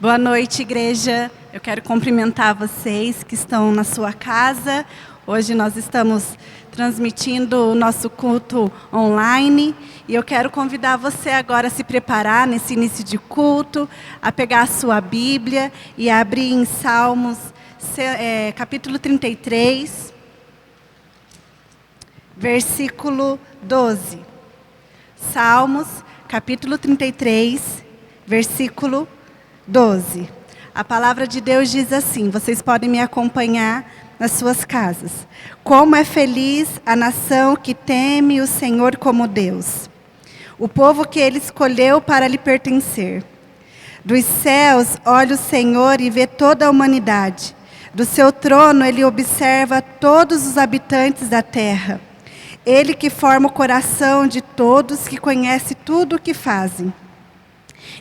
Boa noite, igreja. Eu quero cumprimentar vocês que estão na sua casa. Hoje nós estamos transmitindo o nosso culto online. E eu quero convidar você agora a se preparar nesse início de culto, a pegar a sua Bíblia e a abrir em Salmos, capítulo 33, versículo 12. Salmos, capítulo 33, versículo 12. A palavra de Deus diz assim, vocês podem me acompanhar nas suas casas. Como é feliz a nação que teme o Senhor como Deus, o povo que Ele escolheu para lhe pertencer. Dos céus olha o Senhor e vê toda a humanidade. Do seu trono Ele observa todos os habitantes da terra. Ele que forma o coração de todos, que conhece tudo o que fazem.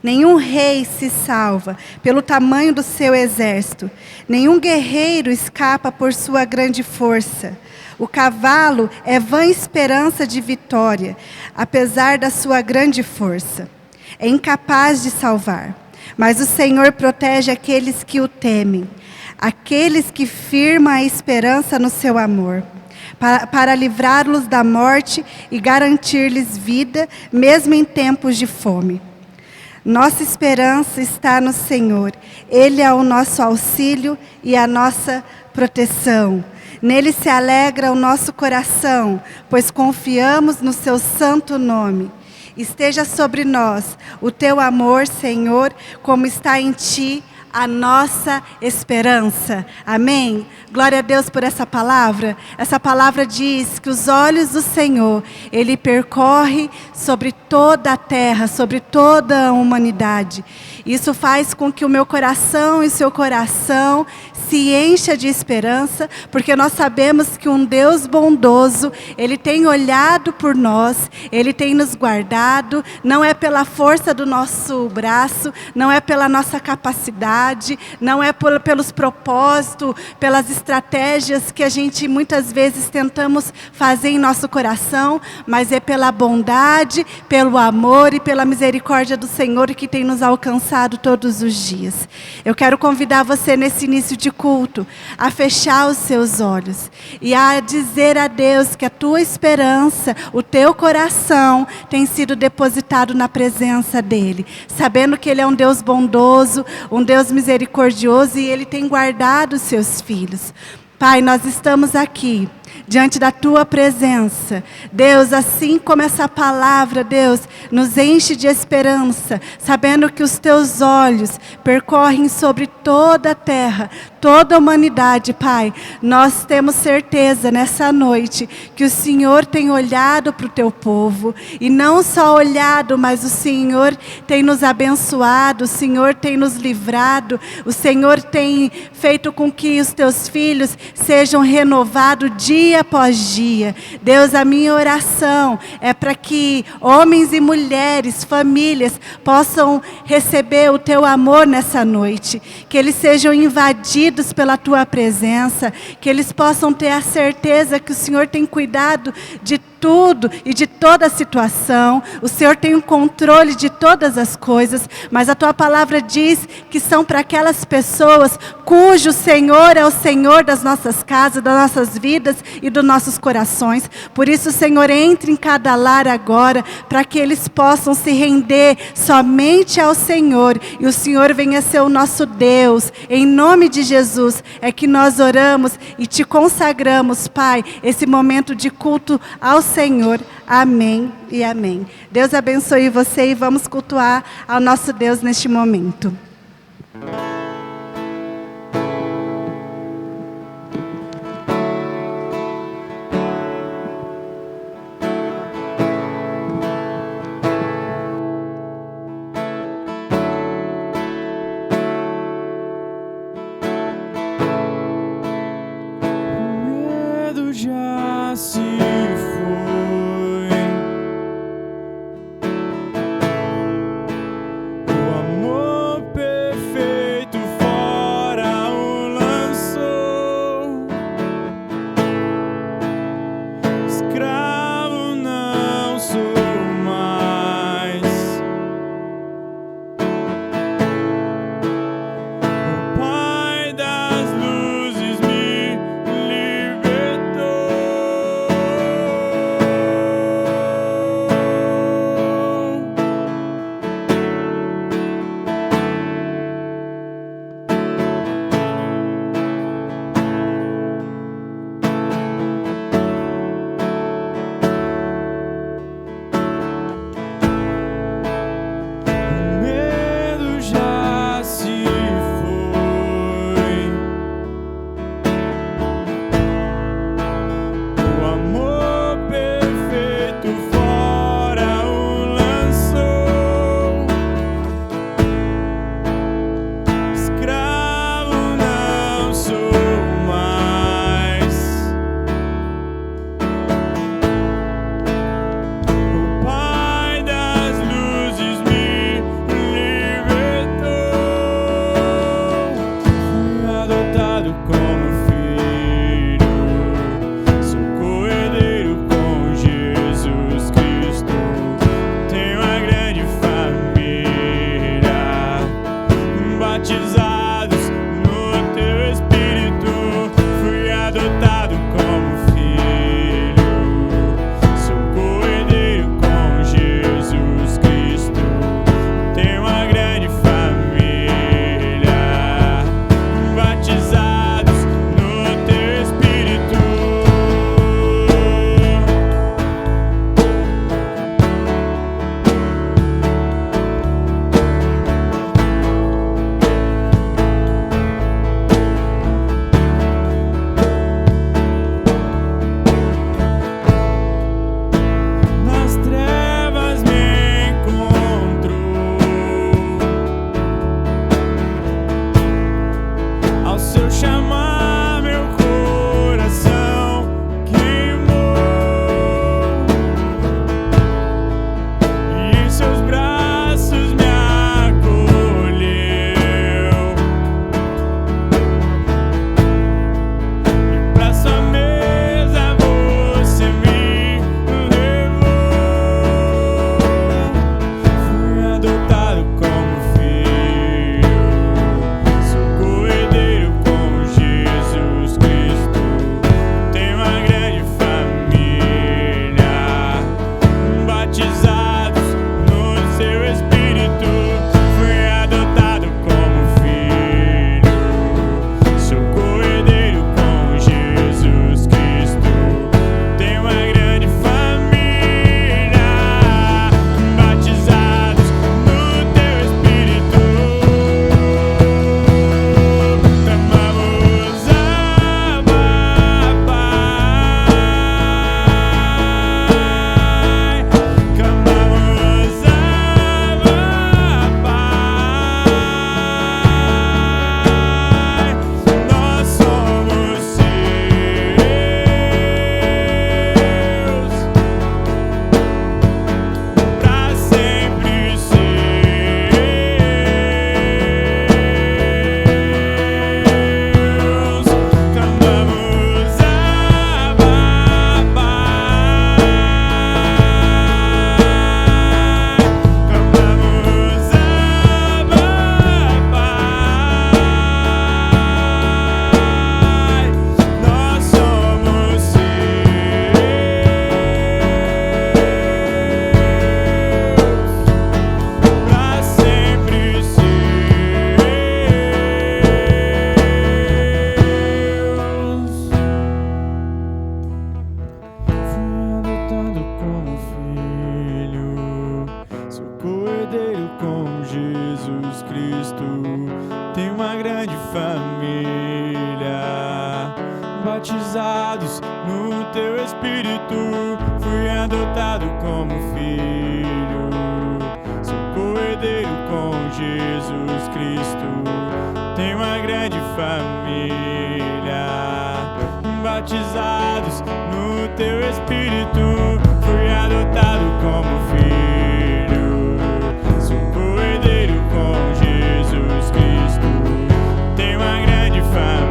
Nenhum rei se salva pelo tamanho do seu exército. Nenhum guerreiro escapa por sua grande força. O cavalo é vã esperança de vitória, apesar da sua grande força. É incapaz de salvar. Mas o Senhor protege aqueles que o temem, aqueles que firmam a esperança no seu amor, para livrá-los da morte e garantir-lhes vida, mesmo em tempos de fome. Nossa esperança está no Senhor. Ele é o nosso auxílio e a nossa proteção. Nele se alegra o nosso coração, pois confiamos no seu santo nome. Esteja sobre nós o teu amor, Senhor, como está em ti a nossa esperança. Amém? Glória a Deus por essa palavra. Essa palavra diz que os olhos do Senhor, Ele percorre sobre toda a terra, sobre toda a humanidade. Isso faz com que o meu coração e o seu coração se encha de esperança, porque nós sabemos que um Deus bondoso, Ele tem olhado por nós, Ele tem nos guardado, não é pela força do nosso braço, não é pela nossa capacidade, não é pelos propósitos, pelas estratégias que a gente muitas vezes tentamos fazer em nosso coração, mas é pela bondade, pelo amor e pela misericórdia do Senhor que tem nos alcançado todos os dias. Eu quero convidar você nesse início de culto a fechar os seus olhos e a dizer a Deus que a tua esperança, o teu coração tem sido depositado na presença dEle, sabendo que Ele é um Deus bondoso, um Deus misericordioso e Ele tem guardado os seus filhos. Pai, nós estamos aqui diante da tua presença. Deus, assim como essa palavra, Deus, nos enche de esperança, sabendo que os teus olhos percorrem sobre toda a terra, toda a humanidade, Pai. Nós temos certeza nessa noite que o Senhor tem olhado para o teu povo, e não só olhado, mas o Senhor tem nos abençoado, o Senhor tem nos livrado, o Senhor tem feito com que os teus filhos sejam renovados dia após dia. Deus, a minha oração é para que homens e mulheres, famílias, possam receber o teu amor nessa noite, que eles sejam invadidos pela tua presença, que eles possam ter a certeza que o Senhor tem cuidado de tudo e de toda a situação. O Senhor tem o controle de todas as coisas, mas a tua palavra diz que são para aquelas pessoas cujo Senhor é o Senhor das nossas casas, das nossas vidas e dos nossos corações. Por isso, Senhor, entre em cada lar agora, para que eles possam se render somente ao Senhor, e o Senhor venha ser o nosso Deus. Em nome de Jesus é que nós oramos e te consagramos, Pai, esse momento de culto ao Senhor. Amém e amém. Deus abençoe você e vamos cultuar ao nosso Deus neste momento. Já se foi, o amor co-herdeiro com Jesus Cristo. Tenho uma grande família, batizados no teu Espírito. Fui adotado como filho, sou co-herdeiro com Jesus Cristo. Tenho uma grande família, batizados no teu Espírito. Fui adotado como filho, sou co-herdeiro com Jesus Cristo. Tenho uma grande família,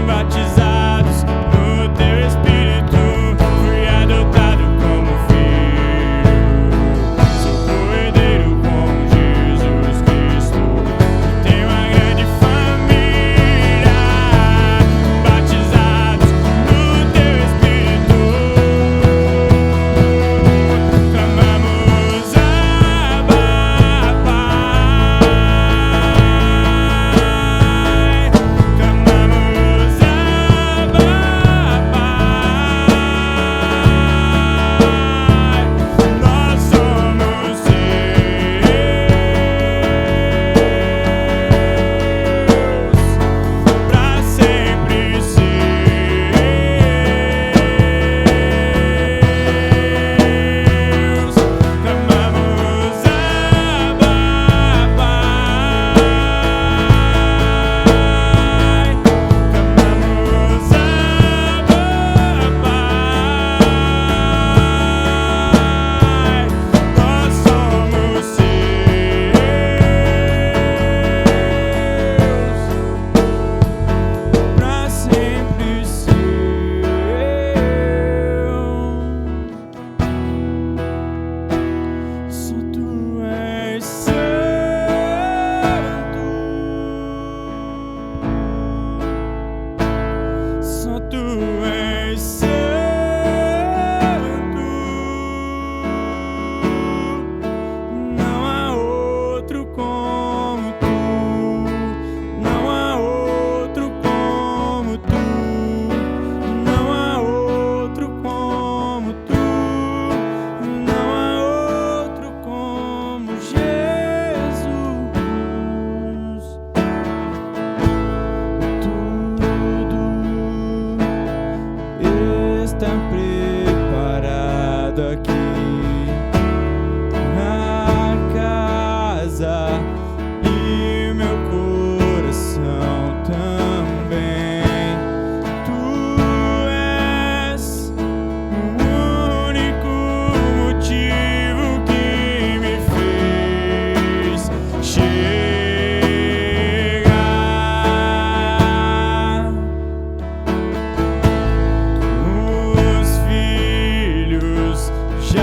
batizados no teu Espírito. Fui adotado como filho, sou co-herdeiro com Jesus Cristo. Tenho uma grande família, batizados no teu Espírito. Clamamos Abba, Pai. Clamamos Abba, Pai. Nós somos seus, pra sempre seus. Clamamos Abba, Pai. Clamamos Abba, Pai. Nós somos seus, pra sempre seus. Só tu és santo, só tu és santo. Não há outro como tu, não há outro como tu, não há outro como tu, não há outro como Jesus. Tudo está preparado aqui na casa e meu coração também. Tu és o único motivo que me fez chegar. Os filhos já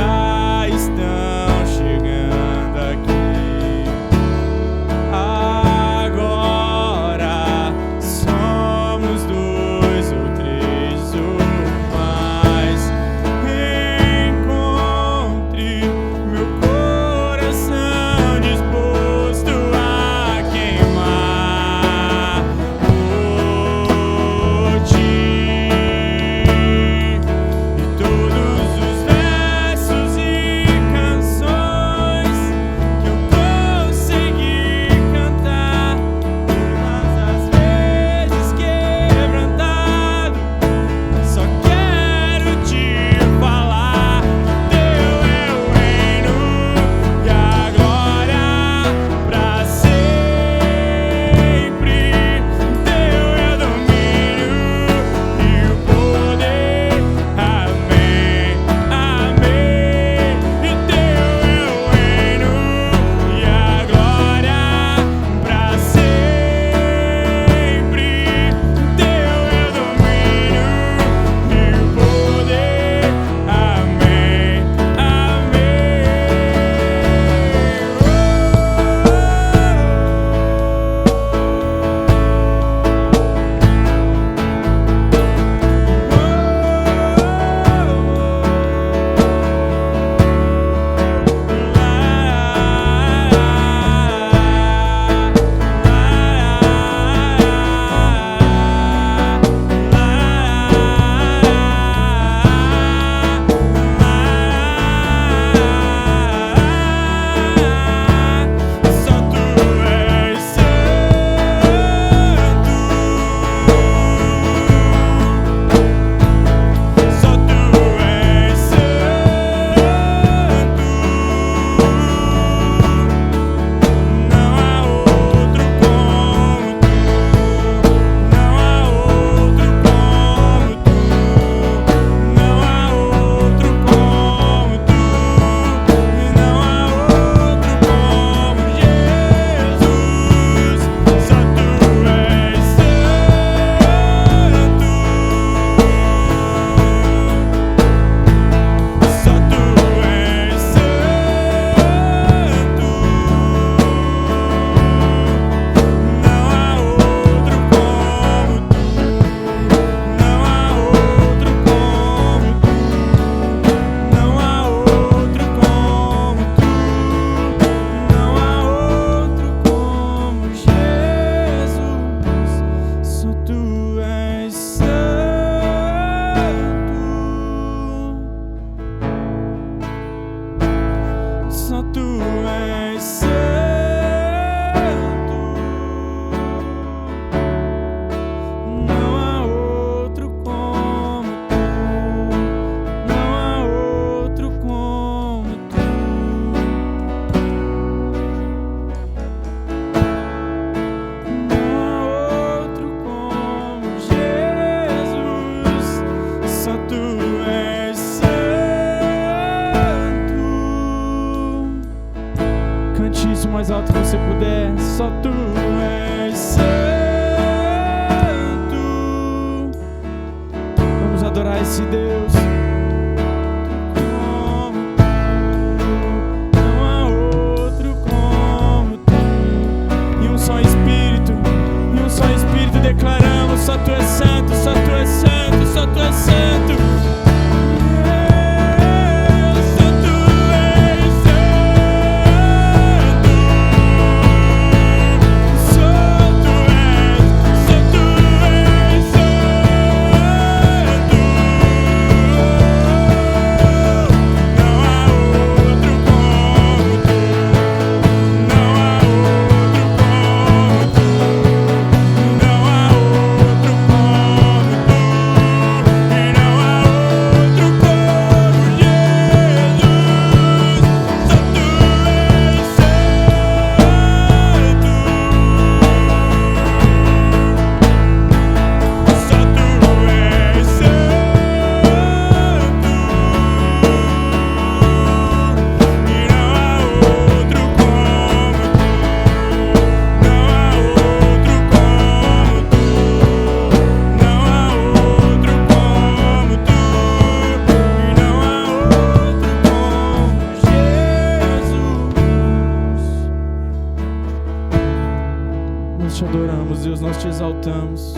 Deus, nós te exaltamos.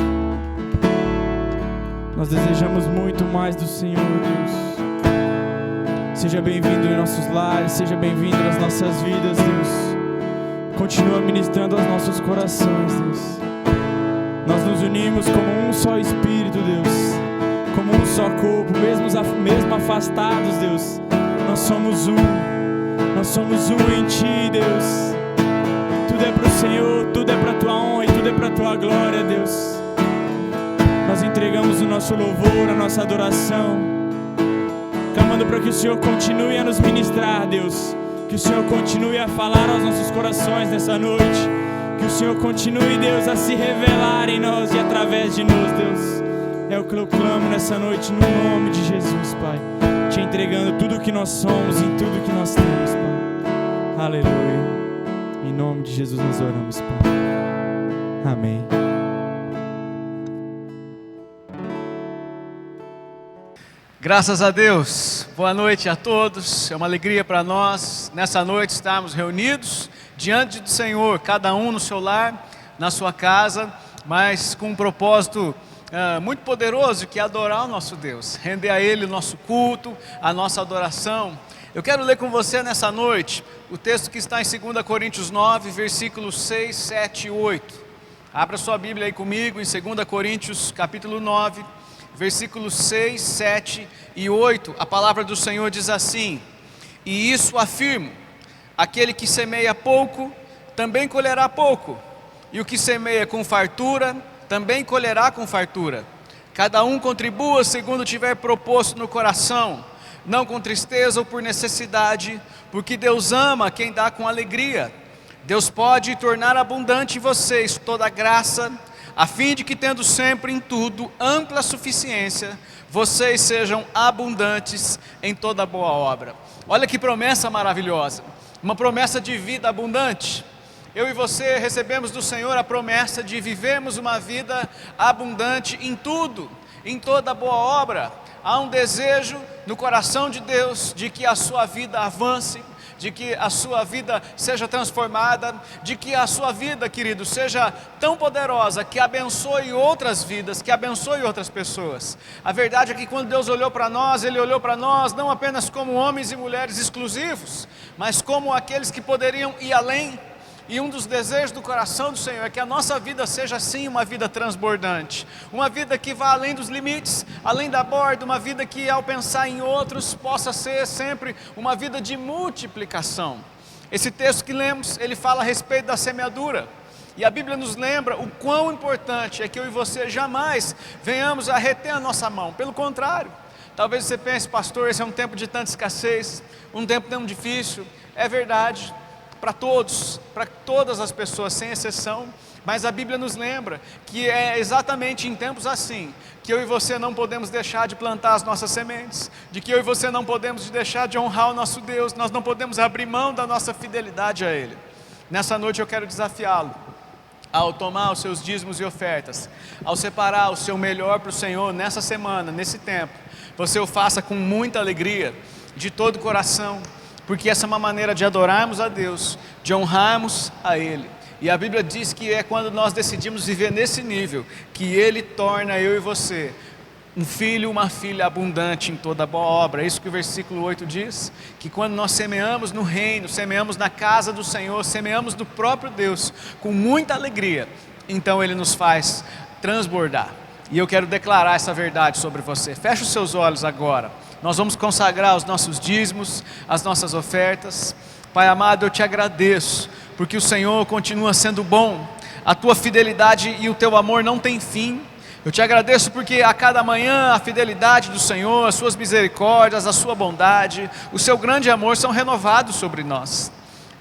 Nós desejamos muito mais do Senhor, Deus. Seja bem-vindo em nossos lares, seja bem-vindo nas nossas vidas, Deus. Continua ministrando aos nossos corações, Deus. Nós nos unimos como um só Espírito, Deus. Como um só corpo, mesmo afastados, Deus. Nós somos um em Ti, Deus. Tudo é para o Senhor, tudo é para a Tua honra e tudo é para a Tua glória, Deus. Nós entregamos o nosso louvor, a nossa adoração, clamando para que o Senhor continue a nos ministrar, Deus. Que o Senhor continue a falar aos nossos corações nessa noite. Que o Senhor continue, Deus, a se revelar em nós e através de nós, Deus. É o que eu clamo nessa noite, no nome de Jesus, Pai. Te entregando tudo o que nós somos e tudo o que nós temos, Pai. Aleluia. Em nome de Jesus nós oramos, Pai. Amém. Graças a Deus. Boa noite a todos. É uma alegria para nós, nessa noite, estarmos reunidos diante do Senhor, cada um no seu lar, na sua casa, mas com um propósito muito poderoso, que é adorar o nosso Deus, render a Ele o nosso culto, a nossa adoração. Eu quero ler com você nessa noite o texto que está em 2 Coríntios 9, versículos 6, 7 e 8. Abra sua Bíblia aí comigo em 2 Coríntios capítulo 9, versículos 6, 7 e 8. A palavra do Senhor diz assim: e isso afirmo, aquele que semeia pouco, também colherá pouco, e o que semeia com fartura, também colherá com fartura. Cada um contribua segundo tiver proposto no coração, não com tristeza ou por necessidade, porque Deus ama quem dá com alegria. Deus pode tornar abundante em vocês toda a graça, a fim de que, tendo sempre em tudo ampla suficiência, vocês sejam abundantes em toda boa obra. Olha que promessa maravilhosa, uma promessa de vida abundante. Eu e você recebemos do Senhor a promessa de vivermos uma vida abundante em tudo, em toda boa obra. Há um desejo no coração de Deus de que a sua vida avance, de que a sua vida seja transformada, de que a sua vida, querido, seja tão poderosa que abençoe outras vidas, que abençoe outras pessoas. A verdade é que quando Deus olhou para nós, Ele olhou para nós não apenas como homens e mulheres exclusivos, mas como aqueles que poderiam ir além. E um dos desejos do coração do Senhor é que a nossa vida seja sim uma vida transbordante, uma vida que vá além dos limites, além da borda, uma vida que ao pensar em outros possa ser sempre uma vida de multiplicação. Esse texto que lemos, ele fala a respeito da semeadura, e a Bíblia nos lembra o quão importante é que eu e você jamais venhamos a reter a nossa mão. Pelo contrário, talvez você pense: pastor, esse é um tempo de tanta escassez, um tempo tão difícil. É verdade, para todos, para todas as pessoas, sem exceção, mas a Bíblia nos lembra que é exatamente em tempos assim, que eu e você não podemos deixar de plantar as nossas sementes, de que eu e você não podemos deixar de honrar o nosso Deus, nós não podemos abrir mão da nossa fidelidade a Ele. Nessa noite eu quero desafiá-lo, ao tomar os seus dízimos e ofertas, ao separar o seu melhor para o Senhor nessa semana, nesse tempo, você o faça com muita alegria, de todo o coração, porque essa é uma maneira de adorarmos a Deus, de honrarmos a Ele. E a Bíblia diz que é quando nós decidimos viver nesse nível, que Ele torna eu e você um filho, uma filha abundante em toda boa obra. É isso que o versículo 8 diz, que quando nós semeamos no reino, semeamos na casa do Senhor, semeamos do próprio Deus, com muita alegria, então Ele nos faz transbordar. E eu quero declarar essa verdade sobre você. Feche os seus olhos agora. Nós vamos consagrar os nossos dízimos, as nossas ofertas. Pai amado, eu te agradeço, porque o Senhor continua sendo bom, a tua fidelidade e o teu amor não tem fim. Eu te agradeço porque a cada manhã a fidelidade do Senhor, as suas misericórdias, a sua bondade, o seu grande amor são renovados sobre nós.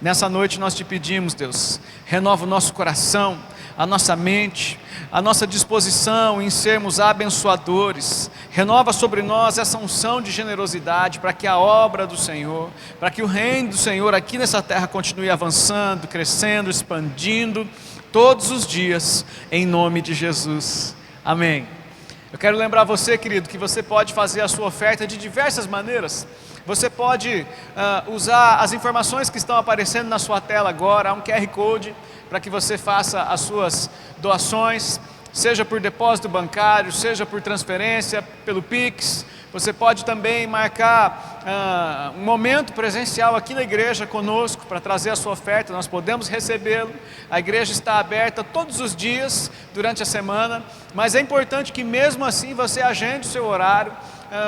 Nessa noite nós te pedimos, Deus, renova o nosso coração, a nossa mente, a nossa disposição em sermos abençoadores. Renova sobre nós essa unção de generosidade para que a obra do Senhor, para que o reino do Senhor aqui nessa terra continue avançando, crescendo, expandindo todos os dias, em nome de Jesus. Amém. Eu quero lembrar você, querido, que você pode fazer a sua oferta de diversas maneiras. Você pode usar as informações que estão aparecendo na sua tela agora, há um QR Code para que você faça as suas doações, seja por depósito bancário, seja por transferência, pelo Pix. Você pode também marcar um momento presencial aqui na igreja conosco para trazer a sua oferta, nós podemos recebê-lo. A igreja está aberta todos os dias durante a semana, mas é importante que mesmo assim você agende o seu horário,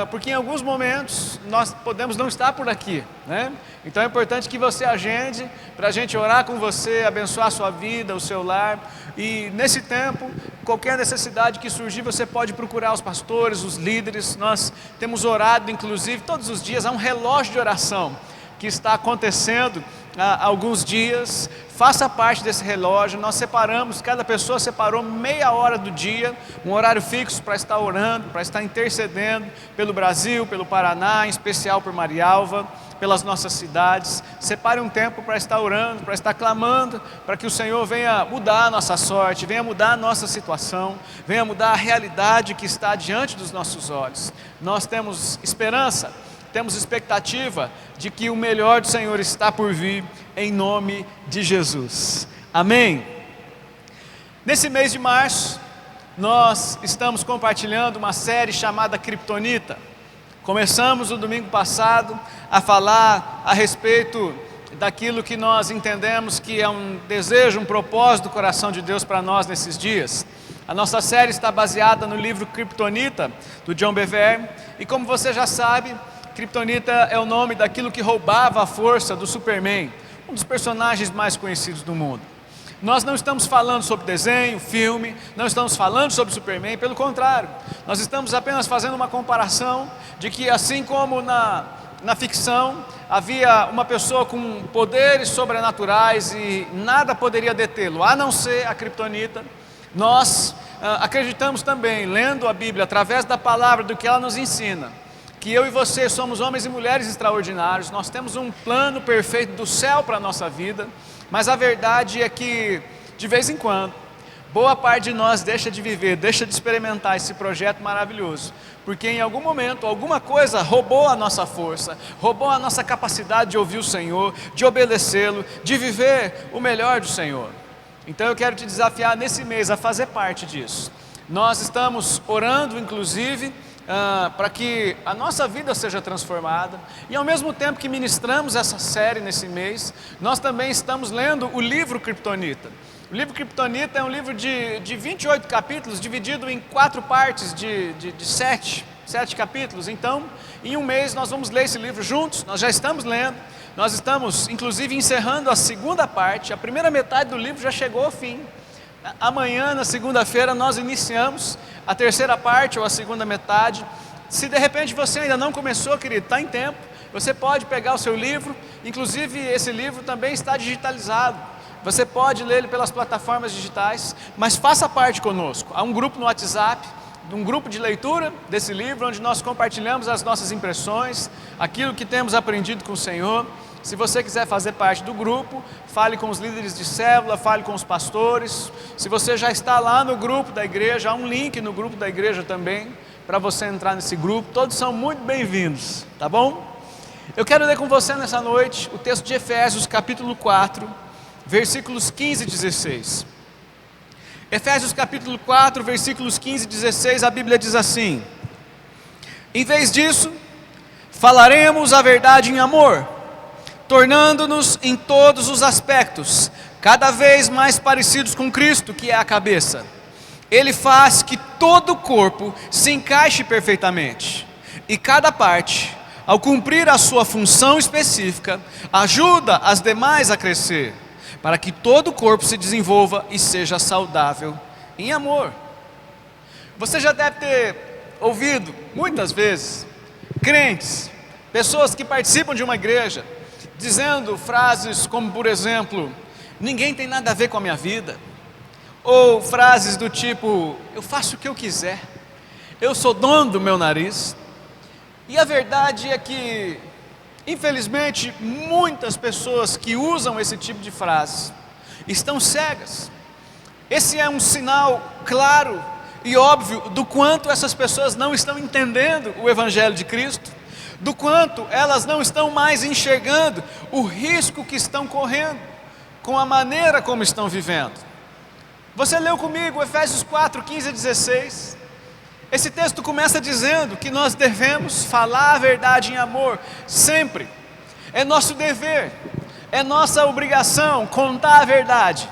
porque em alguns momentos nós podemos não estar por aqui, né? Então é importante que você agende para a gente orar com você, abençoar a sua vida, o seu lar. E nesse tempo, qualquer necessidade que surgir, você pode procurar os pastores, os líderes. Nós temos orado, inclusive, todos os dias. Há um relógio de oração que está acontecendo há alguns dias. Faça parte desse relógio. Nós separamos, cada pessoa separou meia hora do dia, um horário fixo para estar orando, para estar intercedendo pelo Brasil, pelo Paraná, em especial por Marialva, pelas nossas cidades. Separe um tempo para estar orando, para estar clamando, para que o Senhor venha mudar a nossa sorte, venha mudar a nossa situação, venha mudar a realidade que está diante dos nossos olhos. Nós temos esperança, temos expectativa de que o melhor do Senhor está por vir, em nome de Jesus. Amém? Nesse mês de março, nós estamos compartilhando uma série chamada Kryptonita. Começamos no domingo passado a falar a respeito daquilo que nós entendemos que é um desejo, um propósito do coração de Deus para nós nesses dias. A nossa série está baseada no livro Kryptonita, do John Bevere, e como você já sabe, Kryptonita é o nome daquilo que roubava a força do Superman, um dos personagens mais conhecidos do mundo. Nós não estamos falando sobre desenho, filme, não estamos falando sobre Superman, pelo contrário, nós estamos apenas fazendo uma comparação de que assim como na ficção havia uma pessoa com poderes sobrenaturais e nada poderia detê-lo, a não ser a Kryptonita, nós acreditamos também, lendo a Bíblia, através da palavra, do que ela nos ensina, que eu e você somos homens e mulheres extraordinários, nós temos um plano perfeito do céu para a nossa vida, mas a verdade é que, de vez em quando, boa parte de nós deixa de viver, deixa de experimentar esse projeto maravilhoso, porque em algum momento, alguma coisa roubou a nossa força, roubou a nossa capacidade de ouvir o Senhor, de obedecê-lo, de viver o melhor do Senhor. Então eu quero te desafiar nesse mês a fazer parte disso. Nós estamos orando, inclusive, para que a nossa vida seja transformada, e ao mesmo tempo que ministramos essa série nesse mês, nós também estamos lendo o livro Kryptonita. O livro Kryptonita é um livro de 28 capítulos, dividido em 4 partes de 7 capítulos. Então, em um mês nós vamos ler esse livro juntos, nós já estamos lendo, nós estamos inclusive encerrando a segunda parte, a primeira metade do livro já chegou ao fim. Amanhã, na segunda-feira, nós iniciamos a terceira parte ou a segunda metade. Se de repente você ainda não começou, querido, está em tempo, você pode pegar o seu livro, inclusive esse livro também está digitalizado, você pode ler ele pelas plataformas digitais, mas faça parte conosco. Há um grupo no WhatsApp, um grupo de leitura desse livro, onde nós compartilhamos as nossas impressões, aquilo que temos aprendido com o Senhor. Se você quiser fazer parte do grupo, fale com os líderes de célula, fale com os pastores. Se você já está lá no grupo da igreja, há um link no grupo da igreja também, para você entrar nesse grupo. Todos são muito bem-vindos, tá bom? Eu quero ler com você nessa noite o texto de Efésios capítulo 4, versículos 15 e 16. Efésios capítulo 4, versículos 15 e 16, a Bíblia diz assim: em vez disso, falaremos a verdade em amor, tornando-nos em todos os aspectos cada vez mais parecidos com Cristo, que é a cabeça. Ele faz que todo o corpo se encaixe perfeitamente, e cada parte, ao cumprir a sua função específica, ajuda as demais a crescer, para que todo o corpo se desenvolva e seja saudável em amor. Você já deve ter ouvido muitas vezes crentes, pessoas que participam de uma igreja, dizendo frases como, por exemplo, ninguém tem nada a ver com a minha vida, ou frases do tipo, eu faço o que eu quiser, eu sou dono do meu nariz. E a verdade é que, infelizmente, muitas pessoas que usam esse tipo de frase estão cegas. Esse é um sinal claro e óbvio do quanto essas pessoas não estão entendendo o Evangelho de Cristo, do quanto elas não estão mais enxergando o risco que estão correndo com a maneira como estão vivendo. Você leu comigo Efésios 4, 15 a 16. Esse texto começa dizendo que nós devemos falar a verdade em amor, sempre. É nosso dever, é nossa obrigação contar a verdade,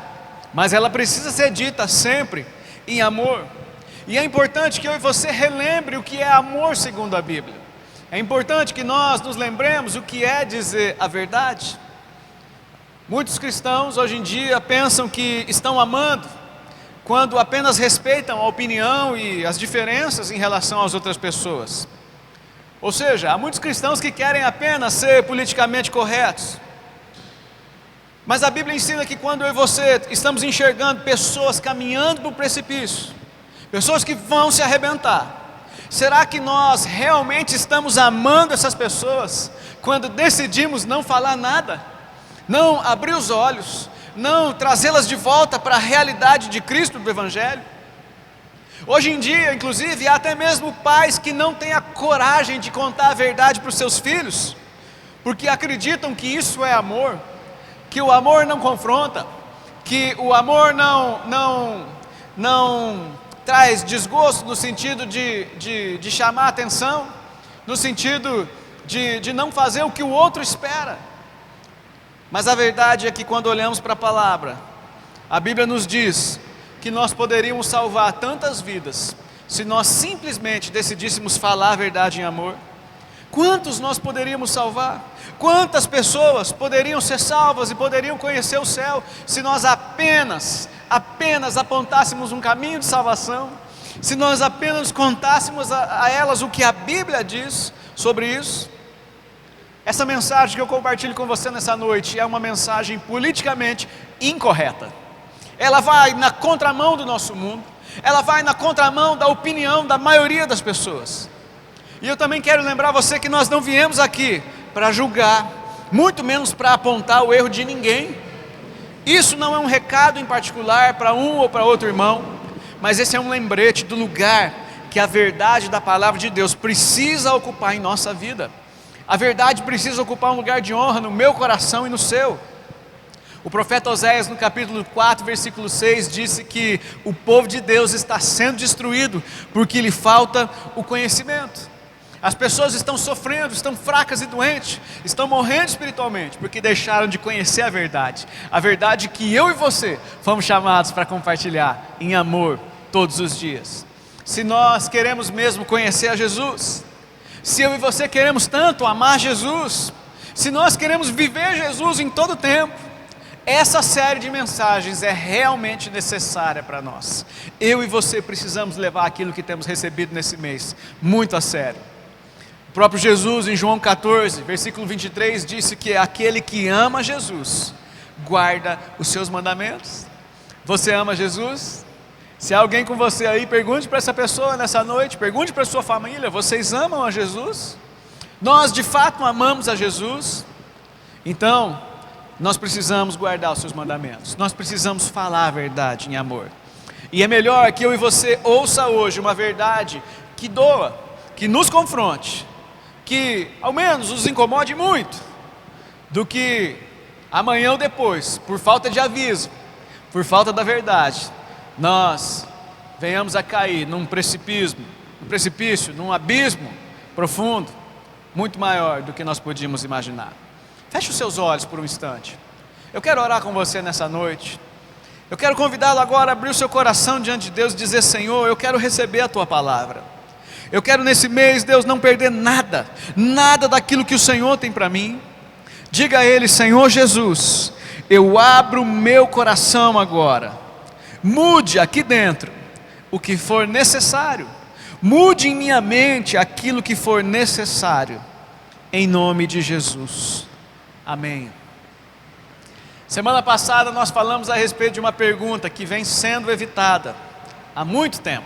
mas ela precisa ser dita sempre em amor. E é importante que eu e você relembre o que é amor segundo a Bíblia. É importante que nós nos lembremos o que é dizer a verdade. Muitos cristãos hoje em dia pensam que estão amando quando apenas respeitam a opinião e as diferenças em relação às outras pessoas. Ou seja, há muitos cristãos que querem apenas ser politicamente corretos. Mas a Bíblia ensina que quando eu e você estamos enxergando pessoas caminhando para o precipício, pessoas que vão se arrebentar, será que nós realmente estamos amando essas pessoas quando decidimos não falar nada, não abrir os olhos, não trazê-las de volta para a realidade de Cristo do Evangelho? Hoje em dia, inclusive, há até mesmo pais que não têm a coragem de contar a verdade para os seus filhos, porque acreditam que isso é amor, que o amor não confronta, que o amor não traz desgosto no sentido de chamar atenção, no sentido de não fazer o que o outro espera. Mas a verdade é que quando olhamos para a palavra, a Bíblia nos diz que nós poderíamos salvar tantas vidas se nós simplesmente decidíssemos falar a verdade em amor. Quantos nós poderíamos salvar? Quantas pessoas poderiam ser salvas e poderiam conhecer o céu se nós apenas apontássemos um caminho de salvação, se nós apenas contássemos a elas o que a Bíblia diz sobre isso? Essa mensagem que eu compartilho com você nessa noite é uma mensagem politicamente incorreta. Ela vai na contramão do nosso mundo, ela vai na contramão da opinião da maioria das pessoas. E eu também quero lembrar você que nós não viemos aqui para julgar, muito menos para apontar o erro de ninguém. Isso não é um recado em particular para um ou para outro irmão, mas esse é um lembrete do lugar que a verdade da palavra de Deus precisa ocupar em nossa vida. A verdade precisa ocupar um lugar de honra no meu coração e no seu. O profeta Oséias, no capítulo 4, versículo 6, disse que o povo de Deus está sendo destruído porque lhe falta o conhecimento. As pessoas estão sofrendo, estão fracas e doentes, estão morrendo espiritualmente porque deixaram de conhecer a verdade que eu e você fomos chamados para compartilhar em amor todos os dias. Se nós queremos mesmo conhecer a Jesus, se eu e você queremos tanto amar Jesus, se nós queremos viver Jesus em todo o tempo, essa série de mensagens é realmente necessária para nós. Eu e você precisamos levar aquilo que temos recebido nesse mês muito a sério. O próprio Jesus, em João 14, versículo 23, disse que aquele que ama Jesus guarda os seus mandamentos. Você ama Jesus? Se há alguém com você aí, pergunte para essa pessoa nessa noite, pergunte para a sua família: vocês amam a Jesus? Nós de fato amamos a Jesus? Então, nós precisamos guardar os seus mandamentos, nós precisamos falar a verdade em amor. E é melhor que eu e você ouça hoje uma verdade que doa, que nos confronte, que ao menos nos incomode muito, do que amanhã ou depois, por falta de aviso, por falta da verdade, nós venhamos a cair num precipício, num abismo profundo, muito maior do que nós podíamos imaginar. Feche os seus olhos por um instante. Eu quero orar com você nessa noite. Eu quero convidá-lo agora a abrir o seu coração diante de Deus e dizer: Senhor, eu quero receber a Tua palavra. Eu quero nesse mês, Deus, não perder nada daquilo que o Senhor tem para mim. Diga a Ele: Senhor Jesus, eu abro o meu coração agora. Mude aqui dentro o que for necessário. Mude em minha mente aquilo que for necessário. Em nome de Jesus. Amém. Semana passada nós falamos a respeito de uma pergunta que vem sendo evitada há muito tempo.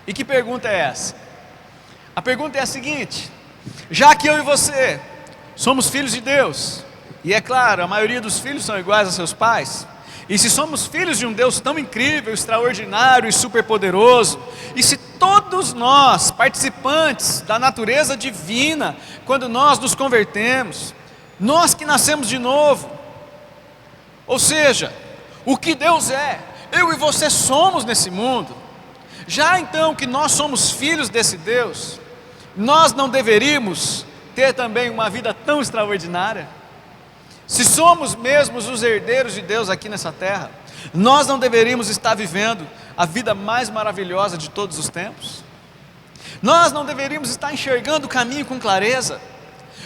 E que pergunta é essa? A pergunta é a seguinte: já que eu e você somos filhos de Deus, e é claro, a maioria dos filhos são iguais a seus pais, E se somos filhos de um Deus tão incrível, extraordinário e superpoderoso, e se todos nós, participantes da natureza divina, quando nós nos convertemos, nós que nascemos de novo, ou seja, o que Deus é, eu e você somos nesse mundo, já então que nós somos filhos desse Deus, nós não deveríamos ter também uma vida tão extraordinária? Se somos mesmos os herdeiros de Deus aqui nessa terra, nós não deveríamos estar vivendo a vida mais maravilhosa de todos os tempos? Nós não deveríamos estar enxergando o caminho com clareza?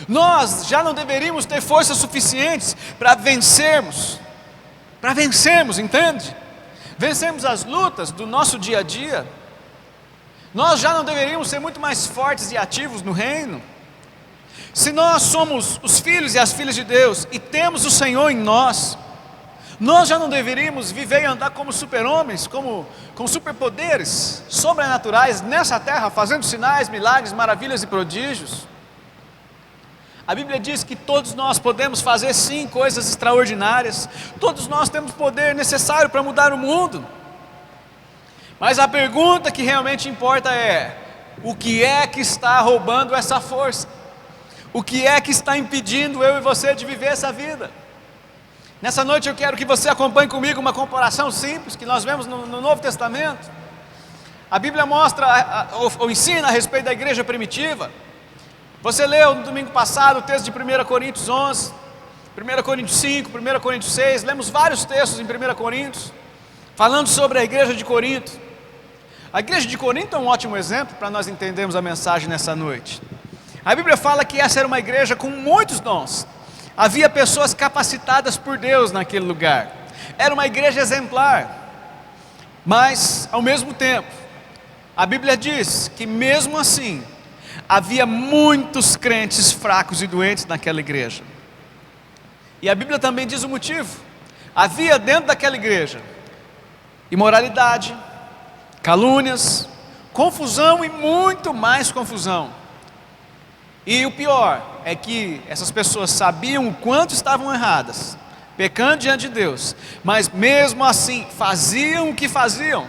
Nós já não deveríamos ter forças suficientes para vencermos, entende? Vencermos as lutas do nosso dia a dia? Nós já não deveríamos ser muito mais fortes e ativos no reino? Se nós somos os filhos e as filhas de Deus e temos o Senhor em nós, nós já não deveríamos viver e andar como super-homens, com superpoderes sobrenaturais nessa terra, fazendo sinais, milagres, maravilhas e prodígios? A Bíblia diz que todos nós podemos fazer sim coisas extraordinárias, todos nós temos o poder necessário para mudar o mundo. Mas a pergunta que realmente importa é: o que é que está roubando essa força? O que é que está impedindo eu e você de viver essa vida? Nessa noite eu quero que você acompanhe comigo uma comparação simples que nós vemos no Novo Testamento. A Bíblia mostra ou ensina a respeito da igreja primitiva. Você leu no domingo passado o texto de 1 Coríntios 11, 1 Coríntios 5, 1 Coríntios 6, lemos vários textos em 1 Coríntios, falando sobre a igreja de Corinto. A igreja de Corinto é um ótimo exemplo para nós entendermos a mensagem nessa noite. A Bíblia fala que essa era uma igreja com muitos dons. Havia pessoas capacitadas por Deus naquele lugar. Era uma igreja exemplar. Mas, ao mesmo tempo, a Bíblia diz que mesmo assim, havia muitos crentes fracos e doentes naquela igreja. E a Bíblia também diz o motivo. Havia dentro daquela igreja imoralidade, calúnias, confusão e muito mais confusão. E o pior é que essas pessoas sabiam o quanto estavam erradas, pecando diante de Deus, mas mesmo assim faziam o que faziam.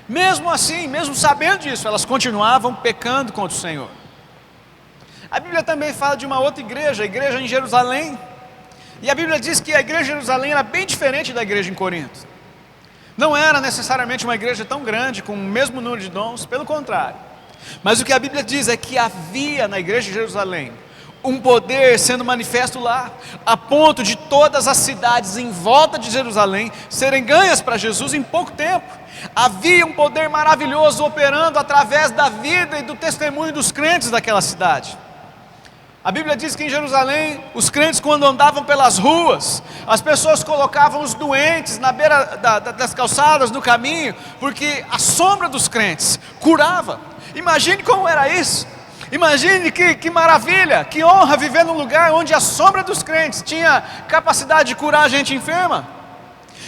Mesmo assim, mesmo sabendo disso, elas continuavam pecando contra o Senhor. A Bíblia também fala de uma outra igreja, a igreja em Jerusalém. E a Bíblia diz que a igreja em Jerusalém era bem diferente da igreja em Corinto. Não era necessariamente uma igreja tão grande, com o mesmo número de dons, pelo contrário. Mas o que a Bíblia diz é que havia na igreja de Jerusalém um poder sendo manifesto lá, a ponto de todas as cidades em volta de Jerusalém serem ganhas para Jesus em pouco tempo. Havia um poder maravilhoso operando através da vida e do testemunho dos crentes daquela cidade. A Bíblia diz que em Jerusalém, os crentes, quando andavam pelas ruas, as pessoas colocavam os doentes na beira das calçadas, no caminho, porque a sombra dos crentes curava. Imagine como era isso. Imagine que maravilha, que honra viver num lugar onde a sombra dos crentes tinha capacidade de curar a gente enferma.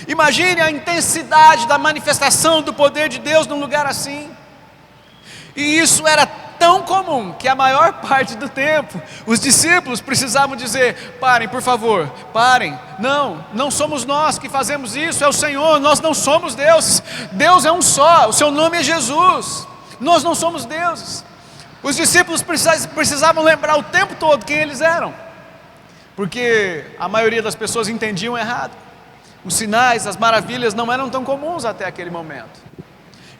Imagine a intensidade da manifestação do poder de Deus num lugar assim. E isso era tão comum que a maior parte do tempo os discípulos precisavam dizer: parem, por favor, parem. Não somos nós que fazemos isso, é o Senhor. Nós não somos deuses. Deus é um só, o seu nome é Jesus. Nós não somos deuses. Os discípulos precisavam lembrar o tempo todo quem eles eram, porque a maioria das pessoas entendiam errado. Os sinais, as maravilhas não eram tão comuns até aquele momento.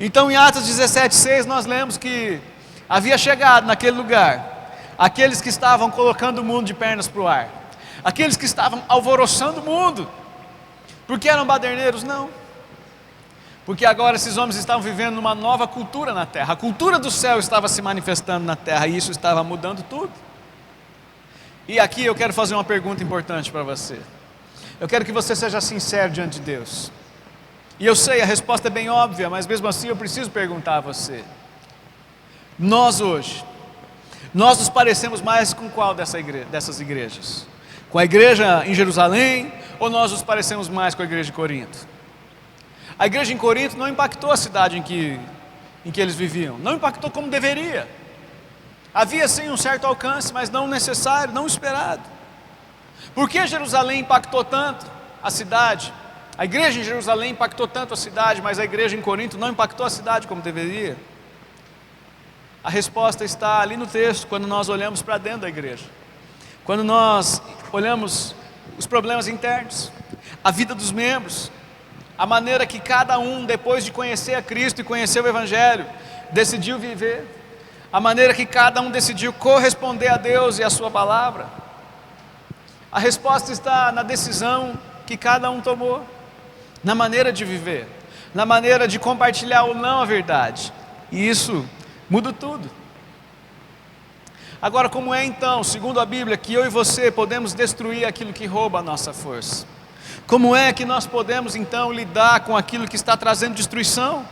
Então em Atos 17:6 nós lemos que havia chegado naquele lugar aqueles que estavam colocando o mundo de pernas para o ar, aqueles que estavam alvoroçando o mundo. Porque eram baderneiros? Não. Porque agora esses homens estavam vivendo numa nova cultura na terra. A cultura do céu estava se manifestando na terra e isso estava mudando tudo. E aqui eu quero fazer uma pergunta importante para você. Eu quero que você seja sincero diante de Deus. E eu sei, a resposta é bem óbvia, mas mesmo assim eu preciso perguntar a você. Nós hoje, nós nos parecemos mais com qual dessas igrejas? Com a igreja em Jerusalém ou nós nos parecemos mais com a igreja de Corinto? A igreja em Corinto não impactou a cidade em que eles viviam, não impactou como deveria. Havia sim um certo alcance, mas não necessário, não esperado. Por que Jerusalém impactou tanto a cidade? A igreja em Jerusalém impactou tanto a cidade, mas a igreja em Corinto não impactou a cidade como deveria. A resposta está ali no texto, quando nós olhamos para dentro da igreja. Quando nós olhamos os problemas internos, a vida dos membros, a maneira que cada um, depois de conhecer a Cristo e conhecer o Evangelho, decidiu viver, a maneira que cada um decidiu corresponder a Deus e a sua palavra. A resposta está na decisão que cada um tomou, na maneira de viver, na maneira de compartilhar ou não a verdade. E isso muda tudo. Agora, como é então, segundo a Bíblia, que eu e você podemos destruir aquilo que rouba a nossa força? Como é que nós podemos então lidar com aquilo que está trazendo destruição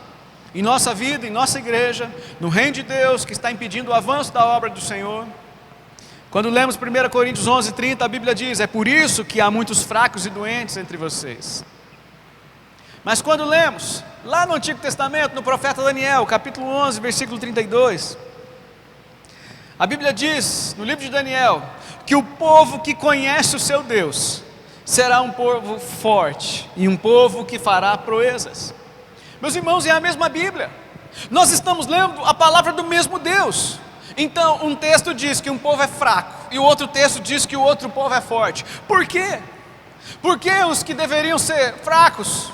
em nossa vida, em nossa igreja, no reino de Deus, que está impedindo o avanço da obra do Senhor? Quando lemos 1 Coríntios 11:30, a Bíblia diz: é por isso que há muitos fracos e doentes entre vocês. Mas quando lemos, lá no Antigo Testamento, no profeta Daniel, capítulo 11, versículo 32, a Bíblia diz, no livro de Daniel, que o povo que conhece o seu Deus, será um povo forte, e um povo que fará proezas. Meus irmãos, é a mesma Bíblia, nós estamos lendo a palavra do mesmo Deus. Então, um texto diz que um povo é fraco, e o outro texto diz que o outro povo é forte. Por quê? Porque os que deveriam ser fracos,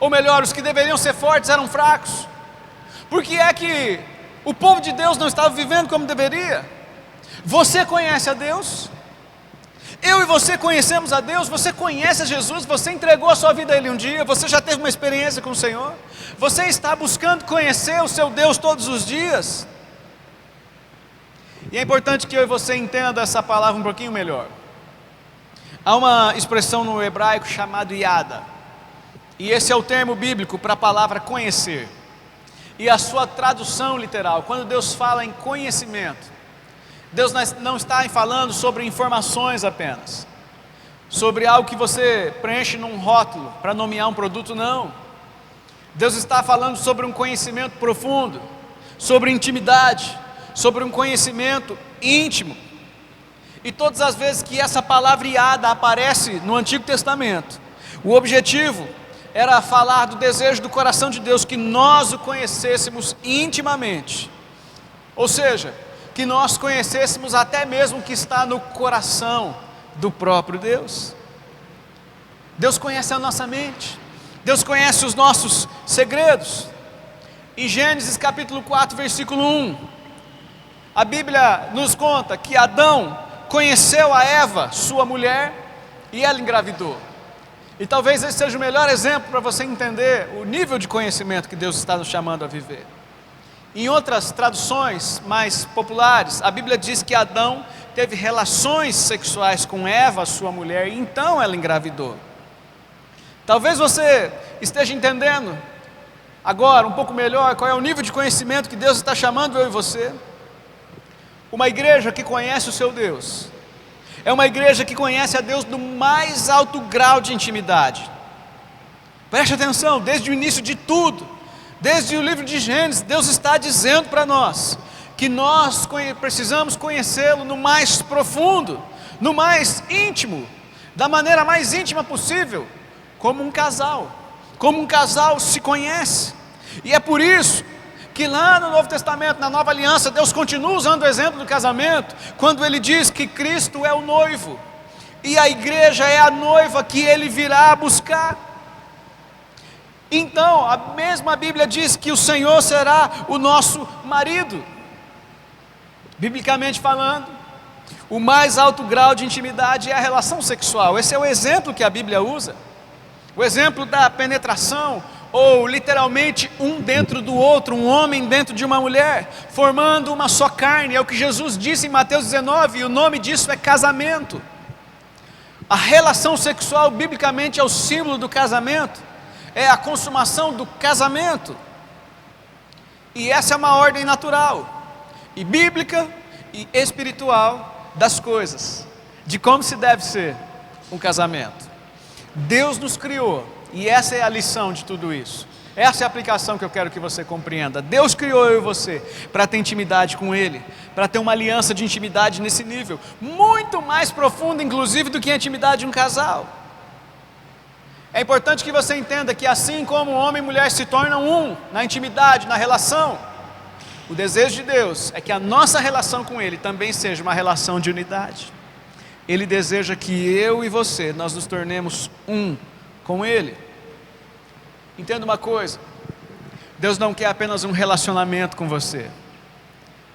ou melhor, os que deveriam ser fortes eram fracos. Por que é que o povo de Deus não estava vivendo como deveria? Você conhece a Deus? Eu e você conhecemos a Deus? Você conhece a Jesus? Você entregou a sua vida a Ele um dia? Você já teve uma experiência com o Senhor? Você está buscando conhecer o seu Deus todos os dias? E é importante que eu e você entenda essa palavra um pouquinho melhor. Há uma expressão no hebraico chamada yada, e esse é o termo bíblico para a palavra conhecer. E a sua tradução literal, quando Deus fala em conhecimento, Deus não está falando sobre informações apenas, sobre algo que você preenche num rótulo para nomear um produto, não. Deus está falando sobre um conhecimento profundo, sobre intimidade, sobre um conhecimento íntimo. E todas as vezes que essa palavra yada aparece no Antigo Testamento, o objetivo era falar do desejo do coração de Deus, que nós o conhecêssemos intimamente, ou seja, que nós conhecêssemos até mesmo o que está no coração do próprio Deus. Deus conhece a nossa mente, Deus conhece os nossos segredos. Em Gênesis capítulo 4, versículo 1, a Bíblia nos conta que Adão conheceu a Eva, sua mulher, e ela engravidou. E talvez esse seja o melhor exemplo para você entender o nível de conhecimento que Deus está nos chamando a viver. Em outras traduções mais populares, a Bíblia diz que Adão teve relações sexuais com Eva, sua mulher, e então ela engravidou. Talvez você esteja entendendo agora um pouco melhor qual é o nível de conhecimento que Deus está chamando eu e você. Uma igreja que conhece o seu Deus é uma igreja que conhece a Deus no mais alto grau de intimidade. Preste atenção, desde o início de tudo, desde o livro de Gênesis, Deus está dizendo para nós que nós precisamos conhecê-lo no mais profundo, no mais íntimo, da maneira mais íntima possível, como um casal se conhece. E é por isso que lá no Novo Testamento, na Nova Aliança, Deus continua usando o exemplo do casamento, quando Ele diz que Cristo é o noivo, e a igreja é a noiva que Ele virá buscar. Então, a mesma Bíblia diz que o Senhor será o nosso marido. Biblicamente falando, o mais alto grau de intimidade é a relação sexual. Esse é o exemplo que a Bíblia usa, o exemplo da penetração, ou literalmente um dentro do outro, um homem dentro de uma mulher, formando uma só carne. É o que Jesus disse em Mateus 19, e o nome disso é casamento. A relação sexual biblicamente é o símbolo do casamento, é a consumação do casamento. E essa é uma ordem natural, e bíblica e espiritual das coisas, de como se deve ser um casamento. Deus nos criou, e essa é a lição de tudo isso. Essa é a aplicação que eu quero que você compreenda. Deus criou eu e você para ter intimidade com Ele, para ter uma aliança de intimidade nesse nível, muito mais profunda inclusive do que a intimidade de um casal. É importante que você entenda que assim como homem e mulher se tornam um na intimidade, na relação, o desejo de Deus é que a nossa relação com Ele também seja uma relação de unidade. Ele deseja que eu e você, nós nos tornemos um com Ele. Entenda uma coisa, Deus não quer apenas um relacionamento com você.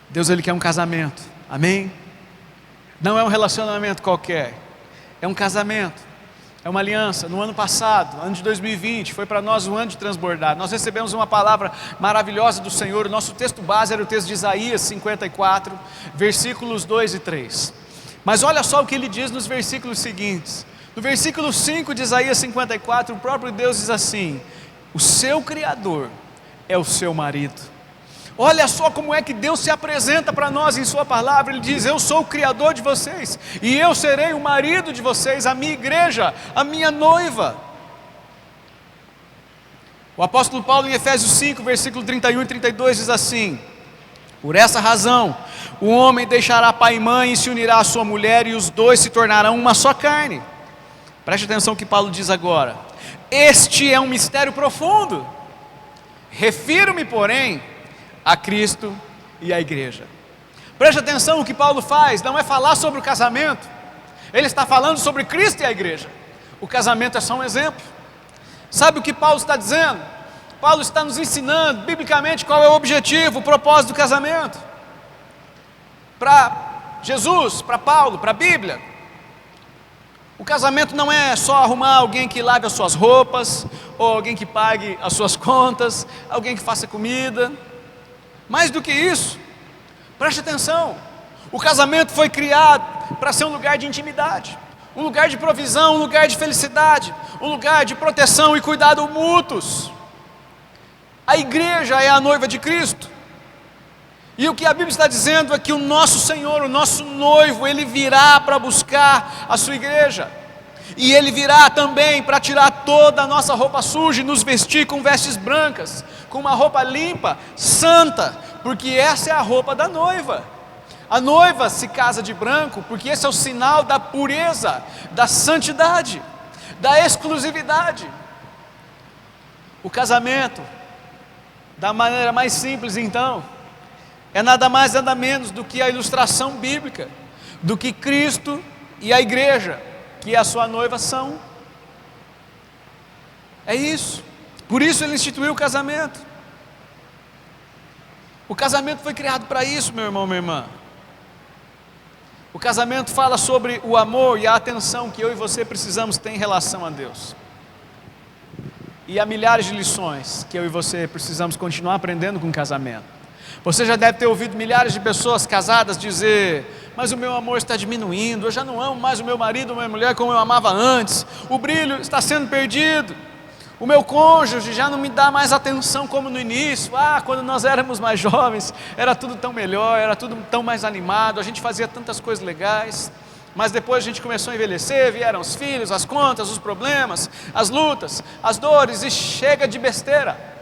Deus, Ele quer um casamento, amém? Não é um relacionamento qualquer, é um casamento, é uma aliança. No ano passado, ano de 2020, foi para nós um ano de transbordar. Nós recebemos uma palavra maravilhosa do Senhor. O nosso texto base era o texto de Isaías 54, versículos 2 e 3. Mas olha só o que ele diz nos versículos seguintes. No versículo 5 de Isaías 54, o próprio Deus diz assim: o seu Criador é o seu marido. Olha só como é que Deus se apresenta para nós em sua palavra. Ele diz: eu sou o Criador de vocês, e eu serei o marido de vocês, a minha igreja, a minha noiva. O apóstolo Paulo em Efésios 5, versículo 31 e 32 diz assim: por essa razão, o homem deixará pai e mãe e se unirá à sua mulher, e os dois se tornarão uma só carne. Preste atenção no que Paulo diz agora. Este é um mistério profundo. Refiro-me, porém, a Cristo e a igreja. Preste atenção no que Paulo faz. Não é falar sobre o casamento. Ele está falando sobre Cristo e a igreja. O casamento é só um exemplo. Sabe o que Paulo está dizendo? Paulo está nos ensinando biblicamente qual é o objetivo, o propósito do casamento. Para Jesus, para Paulo, para a Bíblia, o casamento não é só arrumar alguém que lave as suas roupas, ou alguém que pague as suas contas, alguém que faça comida. Mais do que isso, preste atenção, o casamento foi criado para ser um lugar de intimidade, um lugar de provisão, um lugar de felicidade, um lugar de proteção e cuidado mútuos. A igreja é a noiva de Cristo, e o que a Bíblia está dizendo é que o nosso Senhor, o nosso noivo, Ele virá para buscar a sua igreja, e Ele virá também para tirar toda a nossa roupa suja e nos vestir com vestes brancas, com uma roupa limpa, santa, porque essa é a roupa da noiva. A noiva se casa de branco porque esse é o sinal da pureza, da santidade, da exclusividade. O casamento, da maneira mais simples então, é nada mais nada menos do que a ilustração bíblica, do que Cristo e a igreja, que a sua noiva são. É isso. Por isso Ele instituiu o casamento. O casamento foi criado para isso, meu irmão, minha irmã. O casamento fala sobre o amor e a atenção que eu e você precisamos ter em relação a Deus. E há milhares de lições que eu e você precisamos continuar aprendendo com o casamento. Você já deve ter ouvido milhares de pessoas casadas dizer: mas o meu amor está diminuindo, eu já não amo mais o meu marido ou minha mulher como eu amava antes, o brilho está sendo perdido, o meu cônjuge já não me dá mais atenção como no início. Quando nós éramos mais jovens, era tudo tão melhor, era tudo tão mais animado, a gente fazia tantas coisas legais, mas depois a gente começou a envelhecer, vieram os filhos, as contas, os problemas, as lutas, as dores, e chega de besteira.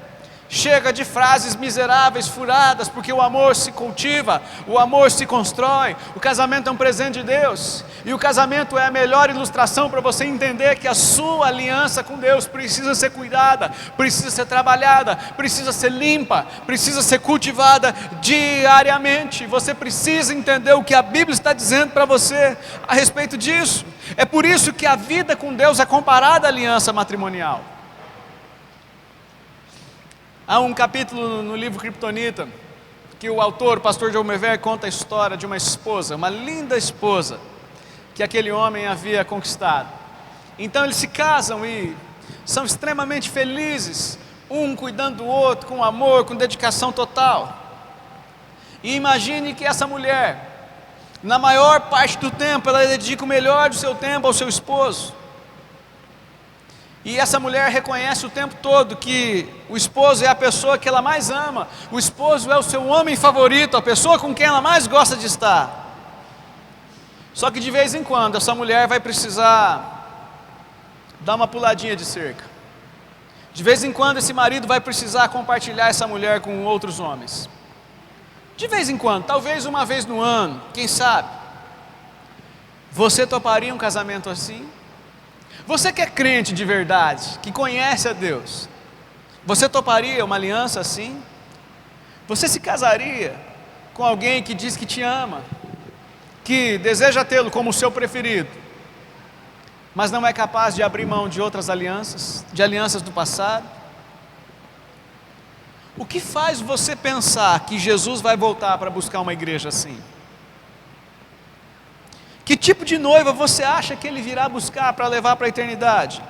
Chega de frases miseráveis, furadas, porque o amor se cultiva, o amor se constrói. O casamento é um presente de Deus, e o casamento é a melhor ilustração para você entender que a sua aliança com Deus precisa ser cuidada, precisa ser trabalhada, precisa ser limpa, precisa ser cultivada diariamente. Você precisa entender o que a Bíblia está dizendo para você a respeito disso. É por isso que a vida com Deus é comparada à aliança matrimonial. Há um capítulo no livro Kryptonita, que o autor, o pastor John Bevere, conta a história de uma esposa, uma linda esposa, que aquele homem havia conquistado. Então eles se casam e são extremamente felizes, um cuidando do outro, com amor, com dedicação total. E imagine que essa mulher, na maior parte do tempo, ela dedica o melhor do seu tempo ao seu esposo. E essa mulher reconhece o tempo todo que o esposo é a pessoa que ela mais ama, o esposo é o seu homem favorito, a pessoa com quem ela mais gosta de estar. Só que de vez em quando essa mulher vai precisar dar uma puladinha de cerca. De vez em quando esse marido vai precisar compartilhar essa mulher com outros homens. De vez em quando, talvez uma vez no ano, quem sabe. Você toparia um casamento assim? Você que é crente de verdade, que conhece a Deus, você toparia uma aliança assim? Você se casaria com alguém que diz que te ama, que deseja tê-lo como seu preferido, mas não é capaz de abrir mão de outras alianças, de alianças do passado? O que faz você pensar que Jesus vai voltar para buscar uma igreja assim? Que tipo de noiva você acha que Ele virá buscar para levar para a eternidade?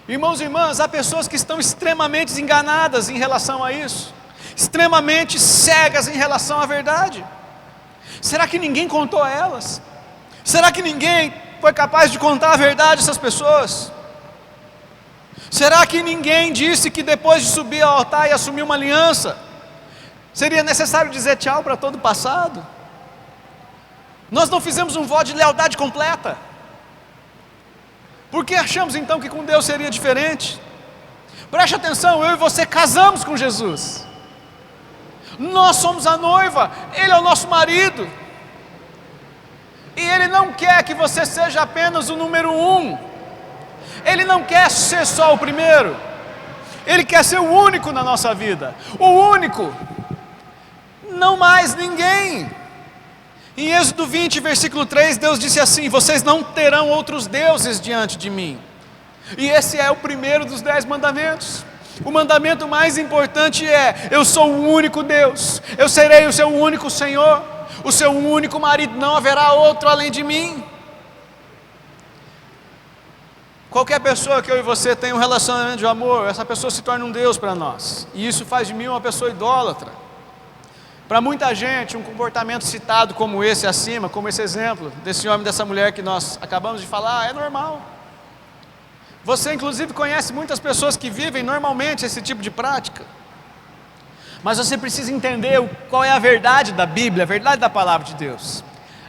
Irmãos e irmãs, há pessoas que estão extremamente enganadas em relação a isso, extremamente cegas em relação à verdade. Será que ninguém contou a elas? Será que ninguém foi capaz de contar a verdade a essas pessoas? Será que ninguém disse que depois de subir ao altar e assumir uma aliança, seria necessário dizer tchau para todo o passado? Nós não fizemos um voto de lealdade completa. Por que achamos então que com Deus seria diferente? Preste atenção, eu e você casamos com Jesus. Nós somos a noiva, Ele é o nosso marido. E Ele não quer que você seja apenas o número 1. Ele não quer ser só o primeiro. Ele quer ser o único na nossa vida. O único. Não mais ninguém. Em Êxodo 20, versículo 3, Deus disse assim: vocês não terão outros deuses diante de mim. E esse é o primeiro dos 10 mandamentos. O mandamento mais importante é: eu sou o único Deus, eu serei o seu único Senhor, o seu único marido, não haverá outro além de mim. Qualquer pessoa que eu e você tenha um relacionamento de amor, essa pessoa se torna um Deus para nós, e isso faz de mim uma pessoa idólatra. Para muita gente, um comportamento citado como esse acima, como esse exemplo desse homem e dessa mulher que nós acabamos de falar, é normal. Você inclusive conhece muitas pessoas que vivem normalmente esse tipo de prática. Mas você precisa entender qual é a verdade da Bíblia, a verdade da palavra de Deus.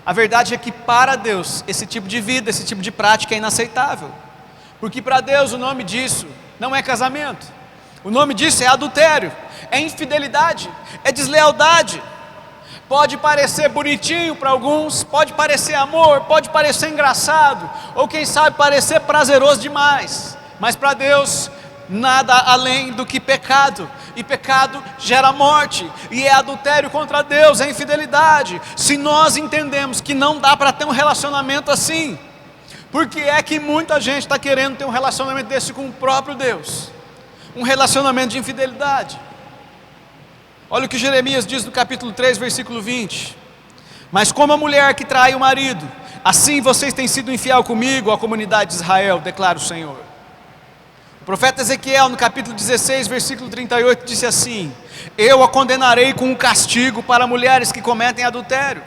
A verdade é que para Deus, esse tipo de vida, esse tipo de prática é inaceitável. Porque para Deus o nome disso não é casamento. O nome disso é adultério, é infidelidade, é deslealdade. Pode parecer bonitinho para alguns, pode parecer amor, pode parecer engraçado, ou quem sabe parecer prazeroso demais. Mas para Deus, nada além do que pecado. E pecado gera morte, e é adultério contra Deus, é infidelidade. Se nós entendemos que não dá para ter um relacionamento assim, por que é que muita gente está querendo ter um relacionamento desse com o próprio Deus? Um relacionamento de infidelidade. Olha o que Jeremias diz no capítulo 3, versículo 20. Mas como a mulher que trai o marido, assim vocês têm sido infiel comigo, a comunidade de Israel, declara o Senhor. O profeta Ezequiel, no capítulo 16, versículo 38, disse assim: eu a condenarei com um castigo para mulheres que cometem adultério.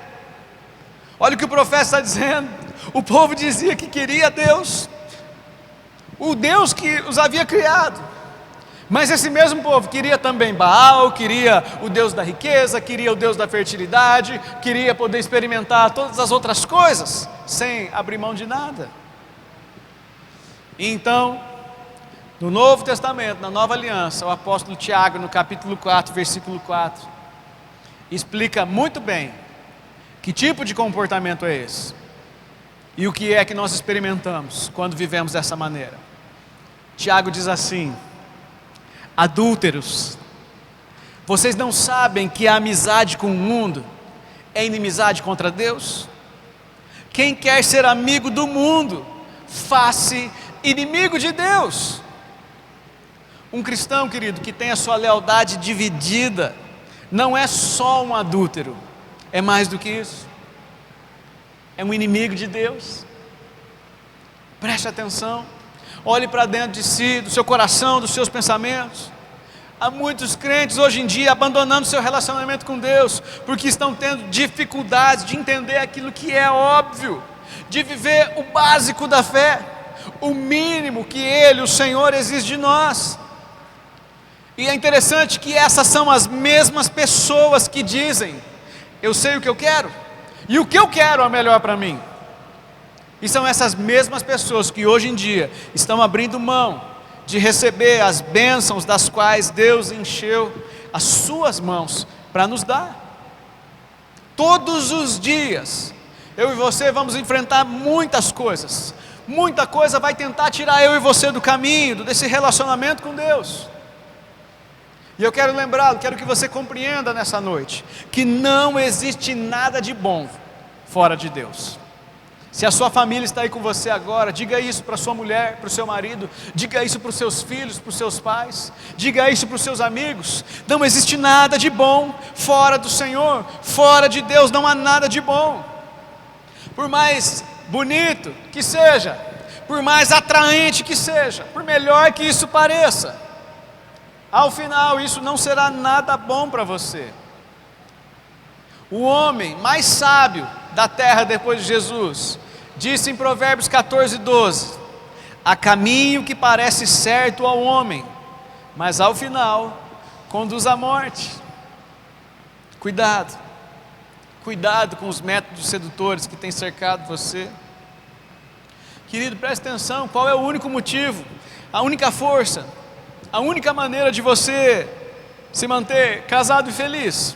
Olha o que o profeta está dizendo. O povo dizia que queria Deus, o Deus que os havia criado. Mas esse mesmo povo queria também Baal, queria o Deus da riqueza, queria o Deus da fertilidade, queria poder experimentar todas as outras coisas, sem abrir mão de nada. E então, no Novo Testamento, na Nova Aliança, o apóstolo Tiago, no capítulo 4, versículo 4, explica muito bem que tipo de comportamento é esse, e o que é que nós experimentamos quando vivemos dessa maneira. Tiago diz assim: adúlteros, vocês não sabem que a amizade com o mundo é inimizade contra Deus? Quem quer ser amigo do mundo, faz-se inimigo de Deus. Um cristão, querido, que tem a sua lealdade dividida, não é só um adúltero, é mais do que isso, é um inimigo de Deus. Preste atenção. Olhe para dentro de si, do seu coração, dos seus pensamentos. Há muitos crentes hoje em dia abandonando seu relacionamento com Deus, porque estão tendo dificuldades de entender aquilo que é óbvio, de viver o básico da fé, o mínimo que Ele, o Senhor, exige de nós. E é interessante que essas são as mesmas pessoas que dizem: eu sei o que eu quero, e o que eu quero é melhor para mim. E são essas mesmas pessoas que hoje em dia estão abrindo mão de receber as bênçãos das quais Deus encheu as suas mãos para nos dar. Todos os dias, eu e você vamos enfrentar muitas coisas, muita coisa vai tentar tirar eu e você do caminho, desse relacionamento com Deus. E eu quero lembrá-lo, quero que você compreenda nessa noite, que não existe nada de bom fora de Deus. Se a sua família está aí com você agora, diga isso para sua mulher, para o seu marido, diga isso para os seus filhos, para os seus pais, diga isso para os seus amigos. Não existe nada de bom fora do Senhor, fora de Deus não há nada de bom. Por mais bonito que seja, por mais atraente que seja, por melhor que isso pareça, ao final isso não será nada bom para você. O homem mais sábio da terra depois de Jesus disse em Provérbios 14:12: há caminho que parece certo ao homem, mas ao final conduz à morte. Cuidado com os métodos sedutores que têm cercado você. Querido, preste atenção, qual é o único motivo, a única força, a única maneira de você se manter casado e feliz?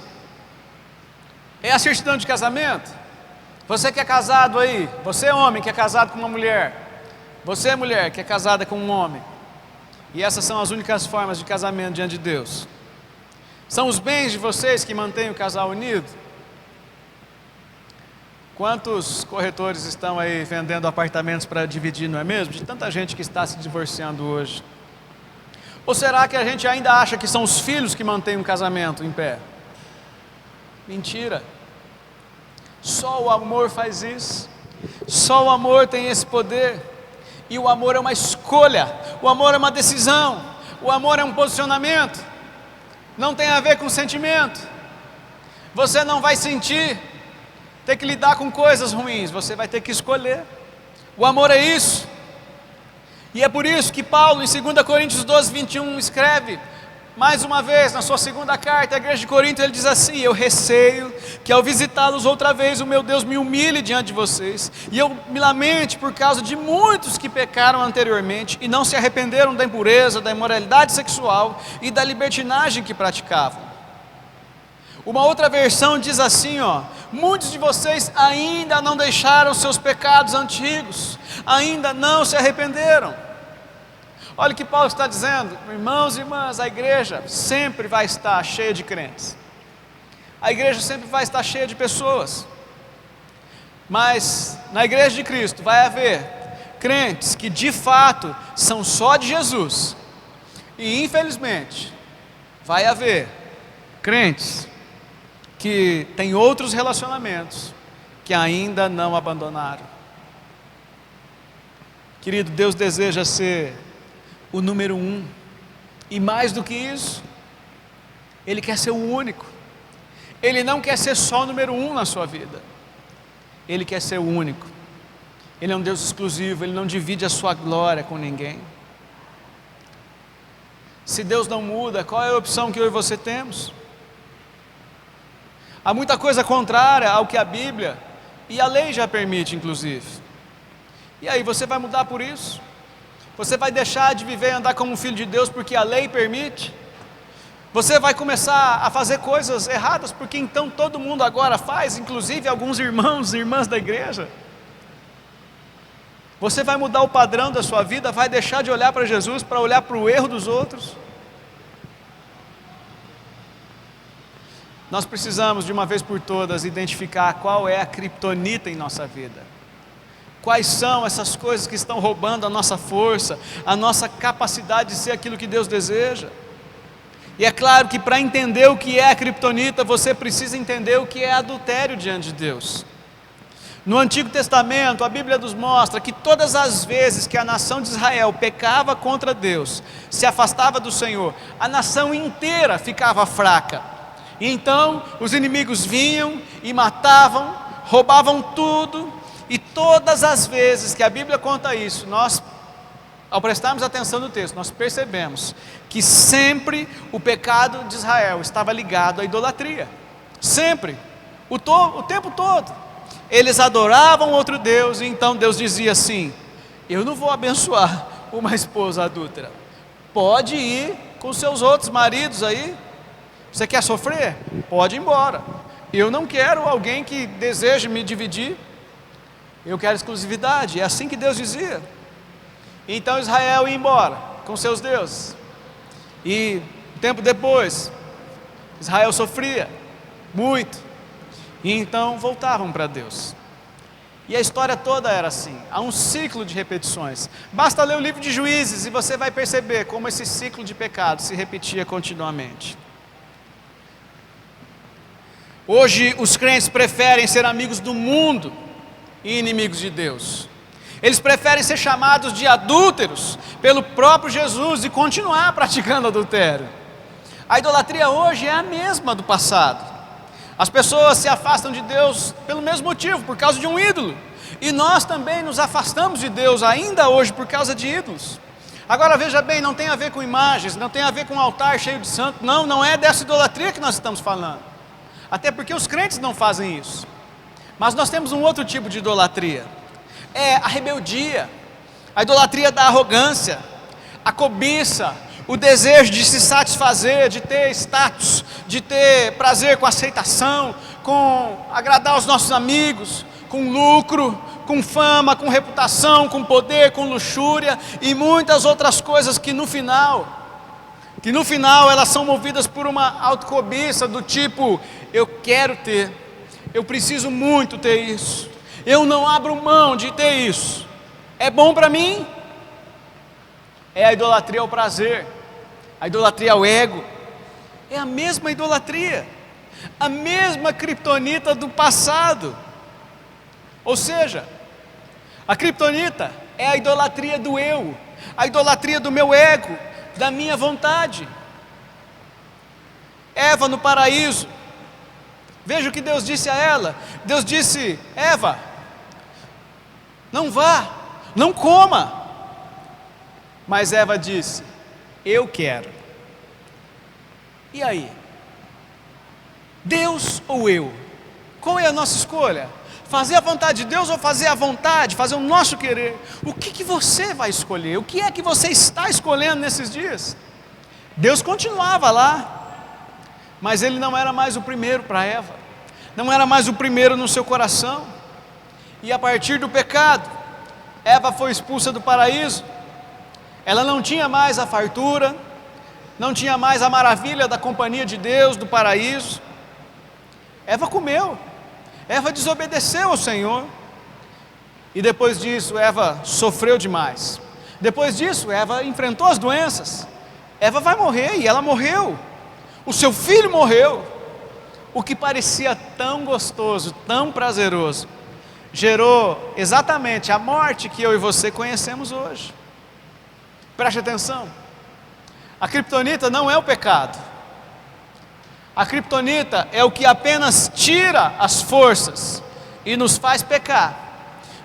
É a certidão de casamento? Você que é casado aí, você é homem que é casado com uma mulher, você é mulher que é casada com um homem, e essas são as únicas formas de casamento diante de Deus. São os bens de vocês que mantêm o casal unido? Quantos corretores estão aí vendendo apartamentos para dividir, não é mesmo? De tanta gente que está se divorciando hoje. Ou será que a gente ainda acha que são os filhos que mantêm um casamento em pé? Mentira. Só o amor faz isso. Só o amor tem esse poder. E o amor é uma escolha. O amor é uma decisão. O amor é um posicionamento. Não tem a ver com sentimento. Você não vai sentir ter que lidar com coisas ruins. Você vai ter que escolher. O amor é isso. E é por isso que Paulo, em 2 Coríntios 12:21, escreve, mais uma vez, na sua segunda carta à igreja de Corinto, ele diz assim: eu receio que ao visitá-los outra vez, o meu Deus me humilhe diante de vocês, e eu me lamente por causa de muitos que pecaram anteriormente, e não se arrependeram da impureza, da imoralidade sexual, e da libertinagem que praticavam. Uma outra versão diz assim, muitos de vocês ainda não deixaram seus pecados antigos, ainda não se arrependeram. Olha o que Paulo está dizendo, irmãos e irmãs, a igreja sempre vai estar cheia de crentes, a igreja sempre vai estar cheia de pessoas, mas na igreja de Cristo vai haver crentes que de fato são só de Jesus, e infelizmente vai haver crentes que têm outros relacionamentos que ainda não abandonaram. Querido, Deus deseja ser o número 1, e mais do que isso, Ele quer ser o único. Ele não quer ser só o número 1 na sua vida, Ele quer ser o único. Ele é um Deus exclusivo, Ele não divide a sua glória com ninguém. Se Deus não muda, qual é a opção que eu e você temos? Há muita coisa contrária ao que a Bíblia e a lei já permite, inclusive. E aí, você vai mudar por isso? Você vai deixar de viver e andar como um filho de Deus porque a lei permite? Você vai começar a fazer coisas erradas porque então todo mundo agora faz, inclusive alguns irmãos e irmãs da igreja? Você vai mudar o padrão da sua vida, vai deixar de olhar para Jesus para olhar para o erro dos outros? Nós precisamos de uma vez por todas identificar qual é a criptonita em nossa vida. Quais são essas coisas que estão roubando a nossa força, a nossa capacidade de ser aquilo que Deus deseja. E é claro que para entender o que é a criptonita, você precisa entender o que é adultério diante de Deus. No Antigo Testamento, a Bíblia nos mostra que todas as vezes que a nação de Israel pecava contra Deus, se afastava do Senhor, a nação inteira ficava fraca. E então os inimigos vinham e matavam, roubavam tudo, e todas as vezes que a Bíblia conta isso, nós, ao prestarmos atenção no texto, nós percebemos que sempre o pecado de Israel estava ligado à idolatria, sempre, o tempo todo, eles adoravam outro Deus, e então Deus dizia assim: eu não vou abençoar uma esposa adúltera, pode ir com seus outros maridos aí. Você quer sofrer? Pode ir embora. Eu não quero alguém que deseje me dividir. Eu quero exclusividade. É assim que Deus dizia. Então Israel ia embora com seus deuses. E um tempo depois, Israel sofria muito. E então voltavam para Deus. E a história toda era assim. Há um ciclo de repetições. Basta ler o livro de Juízes e você vai perceber como esse ciclo de pecado se repetia continuamente. Hoje os crentes preferem ser amigos do mundo e inimigos de Deus. Eles preferem ser chamados de adúlteros pelo próprio Jesus e continuar praticando adultério. A idolatria hoje é a mesma do passado. As pessoas se afastam de Deus pelo mesmo motivo, por causa de um ídolo. E nós também nos afastamos de Deus ainda hoje por causa de ídolos. Agora veja bem, não tem a ver com imagens, não tem a ver com um altar cheio de santo. Não é dessa idolatria que nós estamos falando. Até porque os crentes não fazem isso. Mas nós temos um outro tipo de idolatria. É a rebeldia, a idolatria da arrogância, a cobiça, o desejo de se satisfazer, de ter status, de ter prazer com aceitação, com agradar os nossos amigos, com lucro, com fama, com reputação, com poder, com luxúria e muitas outras coisas que no final elas são movidas por uma autocobiça do tipo: eu quero ter, eu preciso muito ter isso, eu não abro mão de ter isso, é bom para mim. É a idolatria ao prazer, a idolatria ao ego. É a mesma idolatria, a mesma criptonita do passado. Ou seja, a criptonita é a idolatria do eu, a idolatria do meu ego, da minha vontade. Eva no paraíso, veja o que Deus disse a ela. Deus disse: Eva, não vá, não coma. Mas Eva disse: eu quero. E aí? Deus ou eu? Qual é a nossa escolha? Fazer a vontade de Deus ou fazer a vontade, fazer o nosso querer? O que você vai escolher? O que é que você está escolhendo nesses dias? Deus continuava lá, mas Ele não era mais o primeiro para Eva, não era mais o primeiro no seu coração. E a partir do pecado, Eva foi expulsa do paraíso. Ela não tinha mais a fartura, não tinha mais a maravilha da companhia de Deus, do paraíso. Eva comeu, Eva desobedeceu ao Senhor. E depois disso, Eva sofreu demais. Depois disso, Eva enfrentou as doenças. Eva vai morrer, e ela morreu. O seu filho morreu. O que parecia tão gostoso, tão prazeroso, gerou exatamente a morte que eu e você conhecemos hoje. Preste atenção, a criptonita não é o pecado. A criptonita é o que apenas tira as forças e nos faz pecar.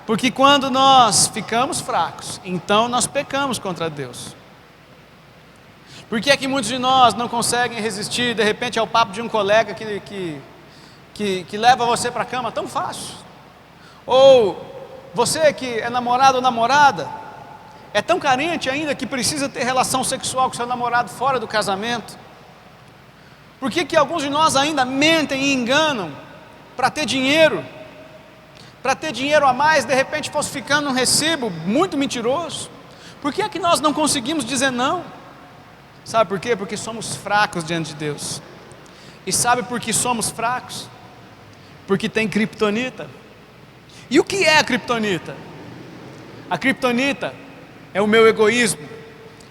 Porque quando nós ficamos fracos, então nós pecamos contra Deus. Por que é que muitos de nós não conseguem resistir, de repente, ao papo de um colega que leva você para a cama tão fácil? Ou você que é namorado ou namorada, é tão carente ainda que precisa ter relação sexual com seu namorado fora do casamento? Por que que alguns de nós ainda mentem e enganam para ter dinheiro? Para ter dinheiro a mais, de repente falsificando um recibo muito mentiroso? Por que é que nós não conseguimos dizer não? Sabe por quê? Porque somos fracos diante de Deus. E sabe por que somos fracos? Porque tem criptonita. E o que é a criptonita? A criptonita é o meu egoísmo,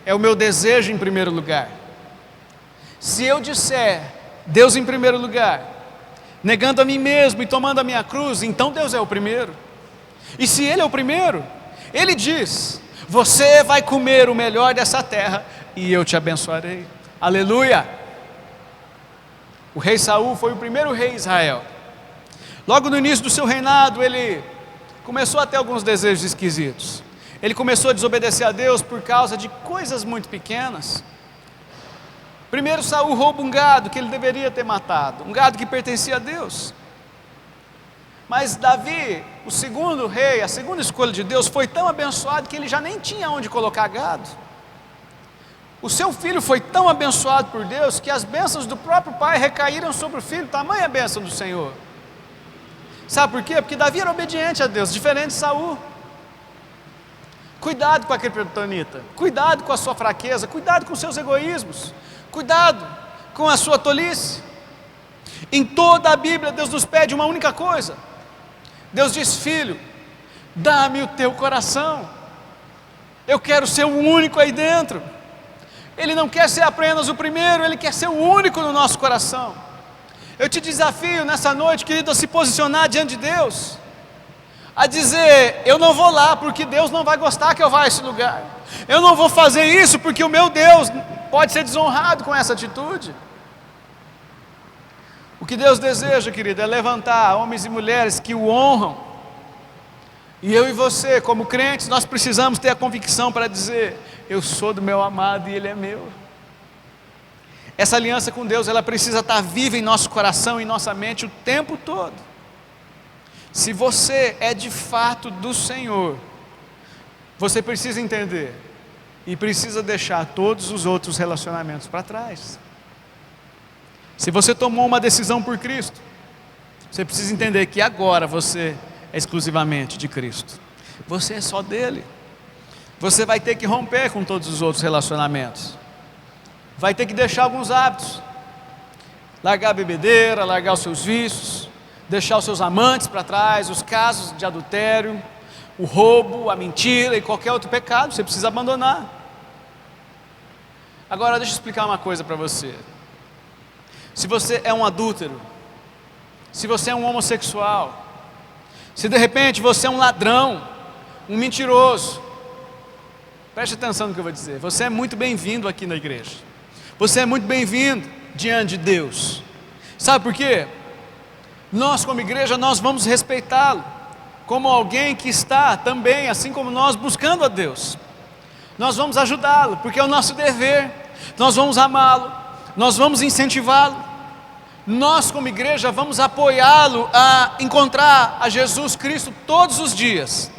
é o meu desejo em primeiro lugar. Se eu disser Deus em primeiro lugar, negando a mim mesmo e tomando a minha cruz, então Deus é o primeiro. E se Ele é o primeiro, Ele diz: você vai comer o melhor dessa terra e eu te abençoarei. Aleluia! O rei Saul foi o primeiro rei de Israel. Logo no início do seu reinado, ele começou a ter alguns desejos esquisitos. Ele começou a desobedecer a Deus por causa de coisas muito pequenas. Primeiro, Saul rouba um gado que ele deveria ter matado, um gado que pertencia a Deus. Mas Davi, o segundo rei, a segunda escolha de Deus, foi tão abençoado que ele já nem tinha onde colocar gado. O seu filho foi tão abençoado por Deus que as bênçãos do próprio pai recaíram sobre o filho, tamanha a bênção do Senhor. Sabe por quê? Porque Davi era obediente a Deus, diferente de Saul. Cuidado com a criptonita, cuidado com a sua fraqueza, cuidado com os seus egoísmos, cuidado com a sua tolice. Em toda a Bíblia Deus nos pede uma única coisa. Deus diz: filho, dá-me o teu coração, eu quero ser o único aí dentro. Ele não quer ser apenas o primeiro, Ele quer ser o único no nosso coração. Eu te desafio nessa noite, querido, a se posicionar diante de Deus, a dizer: eu não vou lá porque Deus não vai gostar que eu vá a esse lugar, eu não vou fazer isso porque o meu Deus pode ser desonrado com essa atitude. O que Deus deseja, querido, é levantar homens e mulheres que o honram. E eu e você, como crentes, nós precisamos ter a convicção para dizer: eu sou do meu amado e Ele é meu. Essa aliança com Deus, ela precisa estar viva em nosso coração, em nossa mente o tempo todo. Se você é de fato do Senhor, você precisa entender e precisa deixar todos os outros relacionamentos para trás. Se você tomou uma decisão por Cristo, você precisa entender que agora você é exclusivamente de Cristo. Você é só dele. Você vai ter que romper com todos os outros relacionamentos. Vai ter que deixar alguns hábitos. Largar a bebedeira, largar os seus vícios, deixar os seus amantes para trás, os casos de adultério, o roubo, a mentira e qualquer outro pecado, você precisa abandonar. Agora deixa eu explicar uma coisa para você. Se você é um adúltero, se você é um homossexual, se de repente você é um ladrão, um mentiroso, preste atenção no que eu vou dizer. Você é muito bem-vindo aqui na igreja. Você é muito bem-vindo diante de Deus. Sabe por quê? Nós como igreja, nós vamos respeitá-lo como alguém que está também, assim como nós, buscando a Deus. Nós vamos ajudá-lo, porque é o nosso dever. Nós vamos amá-lo, nós vamos incentivá-lo. Nós como igreja vamos apoiá-lo a encontrar a Jesus Cristo todos os dias.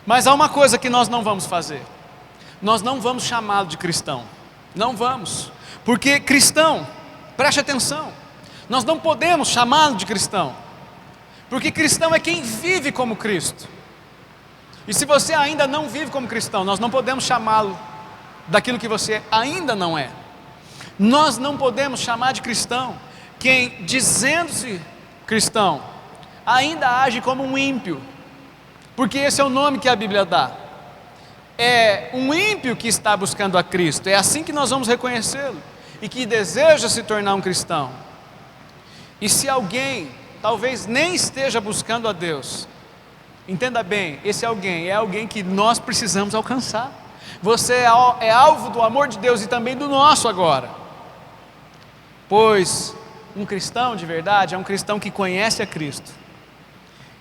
Mas há uma coisa que nós não vamos fazer: nós não vamos chamá-lo de cristão. Não vamos, porque cristão, preste atenção, nós não podemos chamá-lo de cristão, porque cristão é quem vive como Cristo. E se você ainda não vive como cristão, nós não podemos chamá-lo daquilo que você ainda não é. Nós não podemos chamar de cristão quem, dizendo-se cristão, ainda age como um ímpio, porque esse é o nome que a Bíblia dá. É um ímpio que está buscando a Cristo, é assim que nós vamos reconhecê-lo, e que deseja se tornar um cristão. E se alguém talvez nem esteja buscando a Deus, entenda bem, esse alguém é alguém que nós precisamos alcançar. Você é alvo do amor de Deus e também do nosso agora, pois um cristão de verdade é um cristão que conhece a Cristo.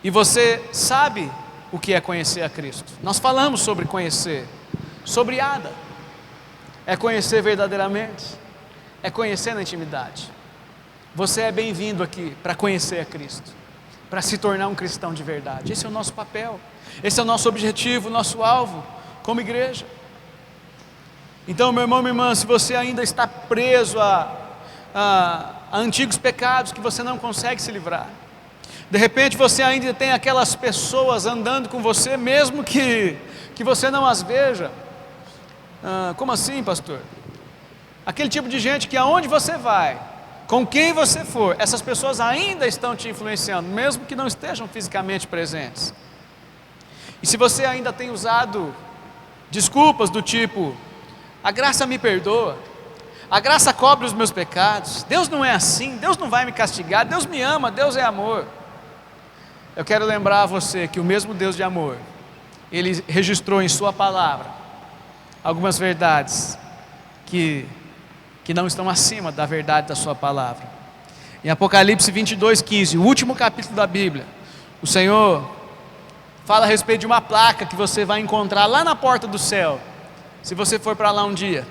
E você sabe o que é conhecer a Cristo. Nós falamos sobre conhecer, sobre Ada. É conhecer verdadeiramente, é conhecer na intimidade. Você é bem-vindo aqui para conhecer a Cristo, para se tornar um cristão de verdade. Esse é o nosso papel, esse é o nosso objetivo, o nosso alvo como igreja. Então, meu irmão, minha irmã, se você ainda está preso a antigos pecados que você não consegue se livrar, de repente você ainda tem aquelas pessoas andando com você, mesmo que você não as veja. Como assim, pastor? Aquele tipo de gente que aonde você vai, com quem você for, essas pessoas ainda estão te influenciando, mesmo que não estejam fisicamente presentes. E se você ainda tem usado desculpas do tipo: a graça me perdoa, a graça cobre os meus pecados, Deus não é assim, Deus não vai me castigar, Deus me ama, Deus é amor. Eu quero lembrar a você que o mesmo Deus de amor, Ele registrou em sua palavra algumas verdades que não estão acima da verdade da sua palavra. Em Apocalipse 22:15, o último capítulo da Bíblia, o Senhor fala a respeito de uma placa que você vai encontrar lá na porta do céu, se você for para lá um dia.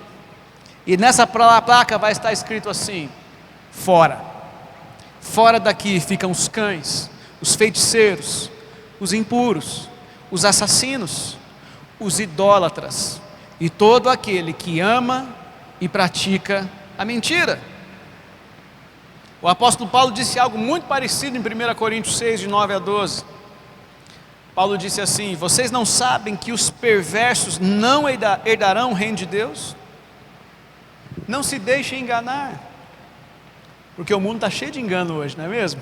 E nessa placa vai estar escrito assim: fora daqui ficam os cães, os feiticeiros, os impuros, os assassinos, os idólatras e todo aquele que ama e pratica a mentira. O apóstolo Paulo disse algo muito parecido em 1 Coríntios 6, de 9 a 12. Paulo disse assim: vocês não sabem que os perversos não herdarão o reino de Deus? Não se deixem enganar, porque o mundo está cheio de engano hoje, não é mesmo?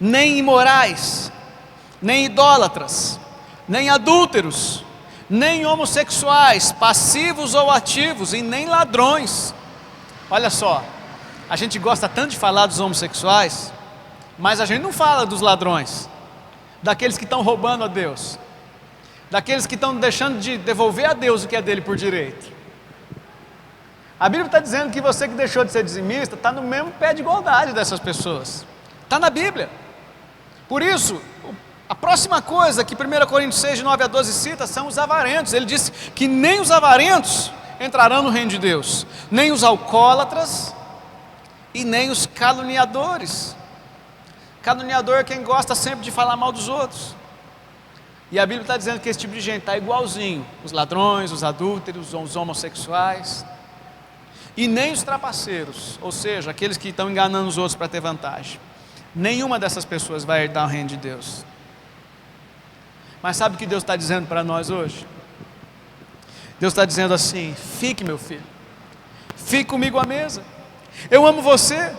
Nem imorais, nem idólatras, nem adúlteros, nem homossexuais, passivos ou ativos, e nem ladrões. Olha só, a gente gosta tanto de falar dos homossexuais, mas a gente não fala dos ladrões, daqueles que estão roubando a Deus, daqueles que estão deixando de devolver a Deus o que é dele por direito. A Bíblia está dizendo que você que deixou de ser dizimista está no mesmo pé de igualdade dessas pessoas. Está na Bíblia. Por isso, a próxima coisa que 1 Coríntios 6, de 9 a 12 cita são os avarentos. Ele disse que nem os avarentos entrarão no reino de Deus, nem os alcoólatras e nem os caluniadores. Caluniador é quem gosta sempre de falar mal dos outros. E a Bíblia está dizendo que esse tipo de gente está igualzinho os ladrões, os adúlteros, os homossexuais, e nem os trapaceiros, ou seja, aqueles que estão enganando os outros para ter vantagem. Nenhuma dessas pessoas vai herdar o reino de Deus. Mas sabe o que Deus está dizendo para nós hoje? Deus está dizendo assim: fique, meu filho, fique comigo à mesa, eu amo você.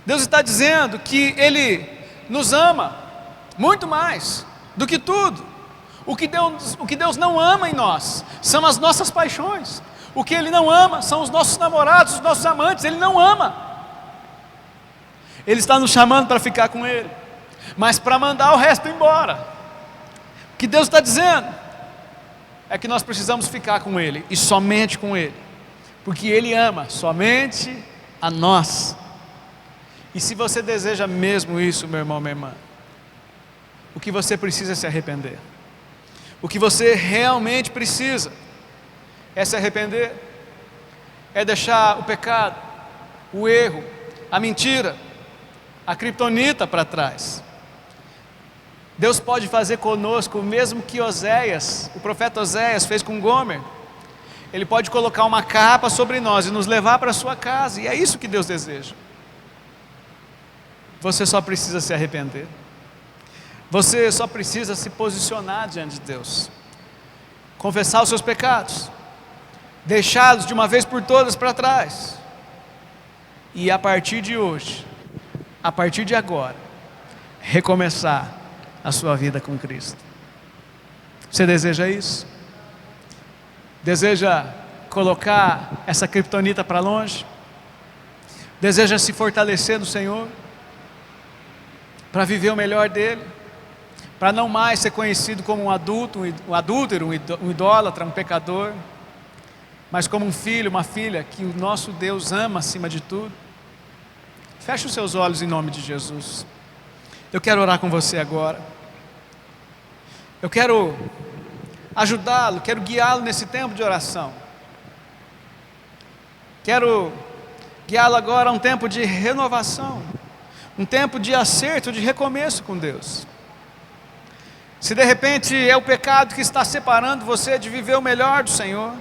Deus está dizendo que Ele nos ama muito mais do que tudo. O que Deus não ama em nós são as nossas paixões. O que Ele não ama são os nossos namorados, os nossos amantes. Ele não ama. Ele está nos chamando para ficar com Ele, mas para mandar o resto embora. O que Deus está dizendo é que nós precisamos ficar com Ele, e somente com Ele, porque Ele ama somente a nós. E se você deseja mesmo isso, meu irmão, minha irmã, o que você precisa é se arrepender. O que você realmente precisa é se arrepender, é deixar o pecado, o erro, a mentira, a criptonita para trás. Deus pode fazer conosco o mesmo que Oséias, o profeta Oséias fez com Gomer. Ele pode colocar uma capa sobre nós e nos levar para a sua casa, e é isso que Deus deseja. Você só precisa se arrepender. Você só precisa se posicionar diante de Deus, confessar os seus pecados, deixá-los de uma vez por todas para trás, e a partir de hoje, a partir de agora, recomeçar a sua vida com Cristo. Você deseja isso? Deseja colocar essa criptonita para longe? Deseja se fortalecer no Senhor, para viver o melhor dele, para não mais ser conhecido como um adúltero, um idólatra, um pecador, mas como um filho, uma filha que o nosso Deus ama acima de tudo? Feche os seus olhos em nome de Jesus. Eu quero orar com você agora. Eu quero ajudá-lo, quero guiá-lo nesse tempo de oração. Quero guiá-lo agora a um tempo de renovação, um tempo de acerto, de recomeço com Deus. Se de repente é o pecado que está separando você de viver o melhor do Senhor,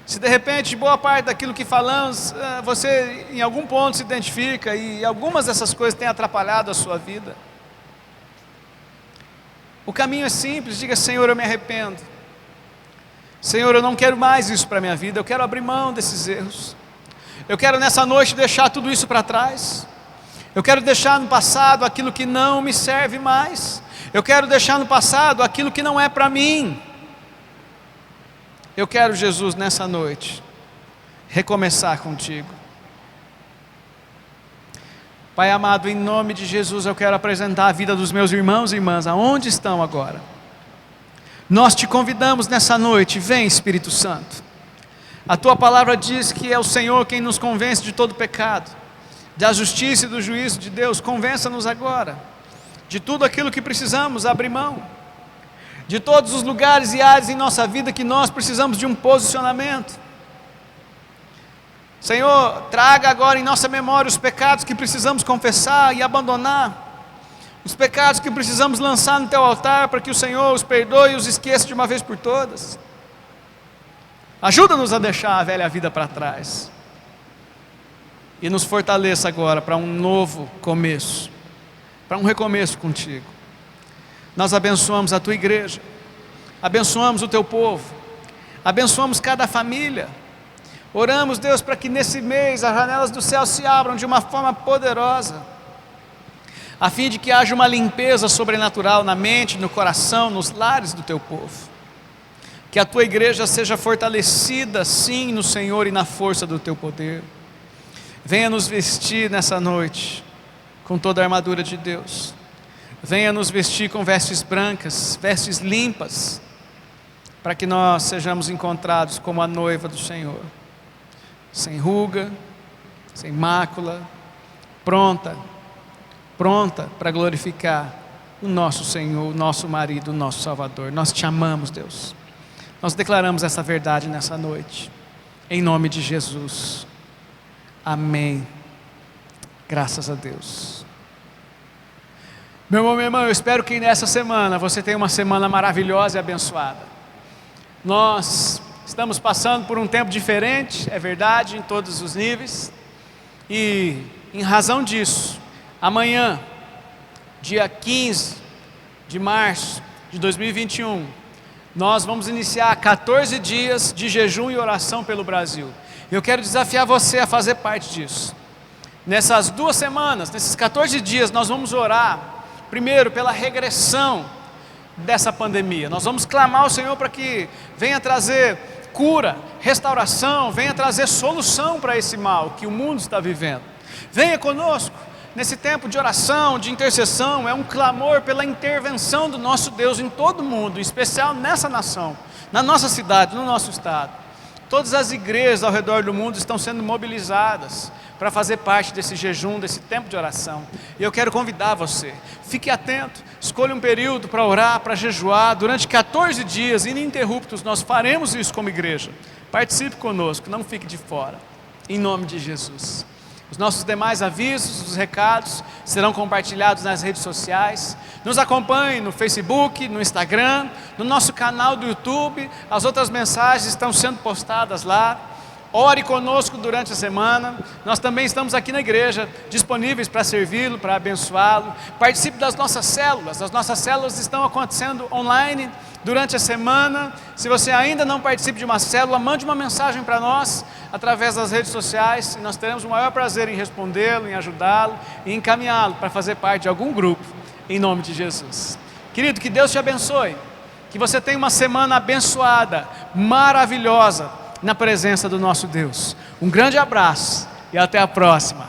se de repente boa parte daquilo que falamos, você em algum ponto se identifica, e algumas dessas coisas têm atrapalhado a sua vida, o caminho é simples. Diga: Senhor, eu me arrependo. Senhor, eu não quero mais isso para a minha vida, eu quero abrir mão desses erros. Eu quero nessa noite deixar tudo isso para trás. Eu quero deixar no passado aquilo que não me serve mais. Eu quero deixar no passado aquilo que não é para mim. Eu quero, Jesus, nessa noite, recomeçar contigo. Pai amado, em nome de Jesus, eu quero apresentar a vida dos meus irmãos e irmãs, aonde estão agora. Nós te convidamos nessa noite, vem Espírito Santo. A tua palavra diz que é o Senhor quem nos convence de todo pecado, da justiça e do juízo de Deus. Convença-nos agora de tudo aquilo que precisamos abrir mão, de todos os lugares e áreas em nossa vida que nós precisamos de um posicionamento. Senhor, traga agora em nossa memória os pecados que precisamos confessar e abandonar, os pecados que precisamos lançar no teu altar, para que o Senhor os perdoe e os esqueça de uma vez por todas. Ajuda-nos a deixar a velha vida para trás. E nos fortaleça agora para um novo começo, para um recomeço contigo. Nós abençoamos a tua igreja, abençoamos o teu povo, abençoamos cada família. Oramos, Deus, para que nesse mês as janelas do céu se abram de uma forma poderosa, a fim de que haja uma limpeza sobrenatural na mente, no coração, nos lares do teu povo. Que a tua igreja seja fortalecida, sim, no Senhor e na força do teu poder. Venha nos vestir nessa noite com toda a armadura de Deus. Venha nos vestir com vestes brancas, vestes limpas, para que nós sejamos encontrados como a noiva do Senhor, sem ruga, sem mácula, pronta para glorificar o nosso Senhor, o nosso marido, o nosso Salvador. Nós te amamos, Deus. Nós declaramos essa verdade nessa noite, em nome de Jesus. Amém. Graças a Deus. Meu irmão, minha irmã, eu espero que nessa semana você tenha uma semana maravilhosa e abençoada. Nós estamos passando por um tempo diferente, é verdade, em todos os níveis. E em razão disso, amanhã, dia 15 de março de 2021, nós vamos iniciar 14 dias de jejum e oração pelo Brasil. Eu quero desafiar você a fazer parte disso. Nessas 2 semanas, nesses 14 dias, nós vamos orar, primeiro, pela regressão dessa pandemia. Nós vamos clamar ao Senhor para que venha trazer cura, restauração, venha trazer solução para esse mal que o mundo está vivendo. Venha conosco nesse tempo de oração, de intercessão. É um clamor pela intervenção do nosso Deus em todo o mundo, em especial nessa nação, na nossa cidade, no nosso estado. Todas as igrejas ao redor do mundo estão sendo mobilizadas para fazer parte desse jejum, desse tempo de oração. E eu quero convidar você, fique atento, escolha um período para orar, para jejuar. Durante 14 dias ininterruptos nós faremos isso como igreja. Participe conosco, não fique de fora, em nome de Jesus. Os nossos demais avisos, os recados serão compartilhados nas redes sociais. Nos acompanhe no Facebook, no Instagram, no nosso canal do YouTube. As outras mensagens estão sendo postadas lá. Ore conosco durante a semana. Nós também estamos aqui na igreja, disponíveis para servi-lo, para abençoá-lo. Participe das nossas células. As nossas células estão acontecendo online durante a semana. Se você ainda não participa de uma célula, mande uma mensagem para nós através das redes sociais, e nós teremos o maior prazer em respondê-lo, em ajudá-lo e encaminhá-lo para fazer parte de algum grupo, em nome de Jesus. Querido, que Deus te abençoe, que você tenha uma semana abençoada, maravilhosa, na presença do nosso Deus. Um grande abraço e até a próxima.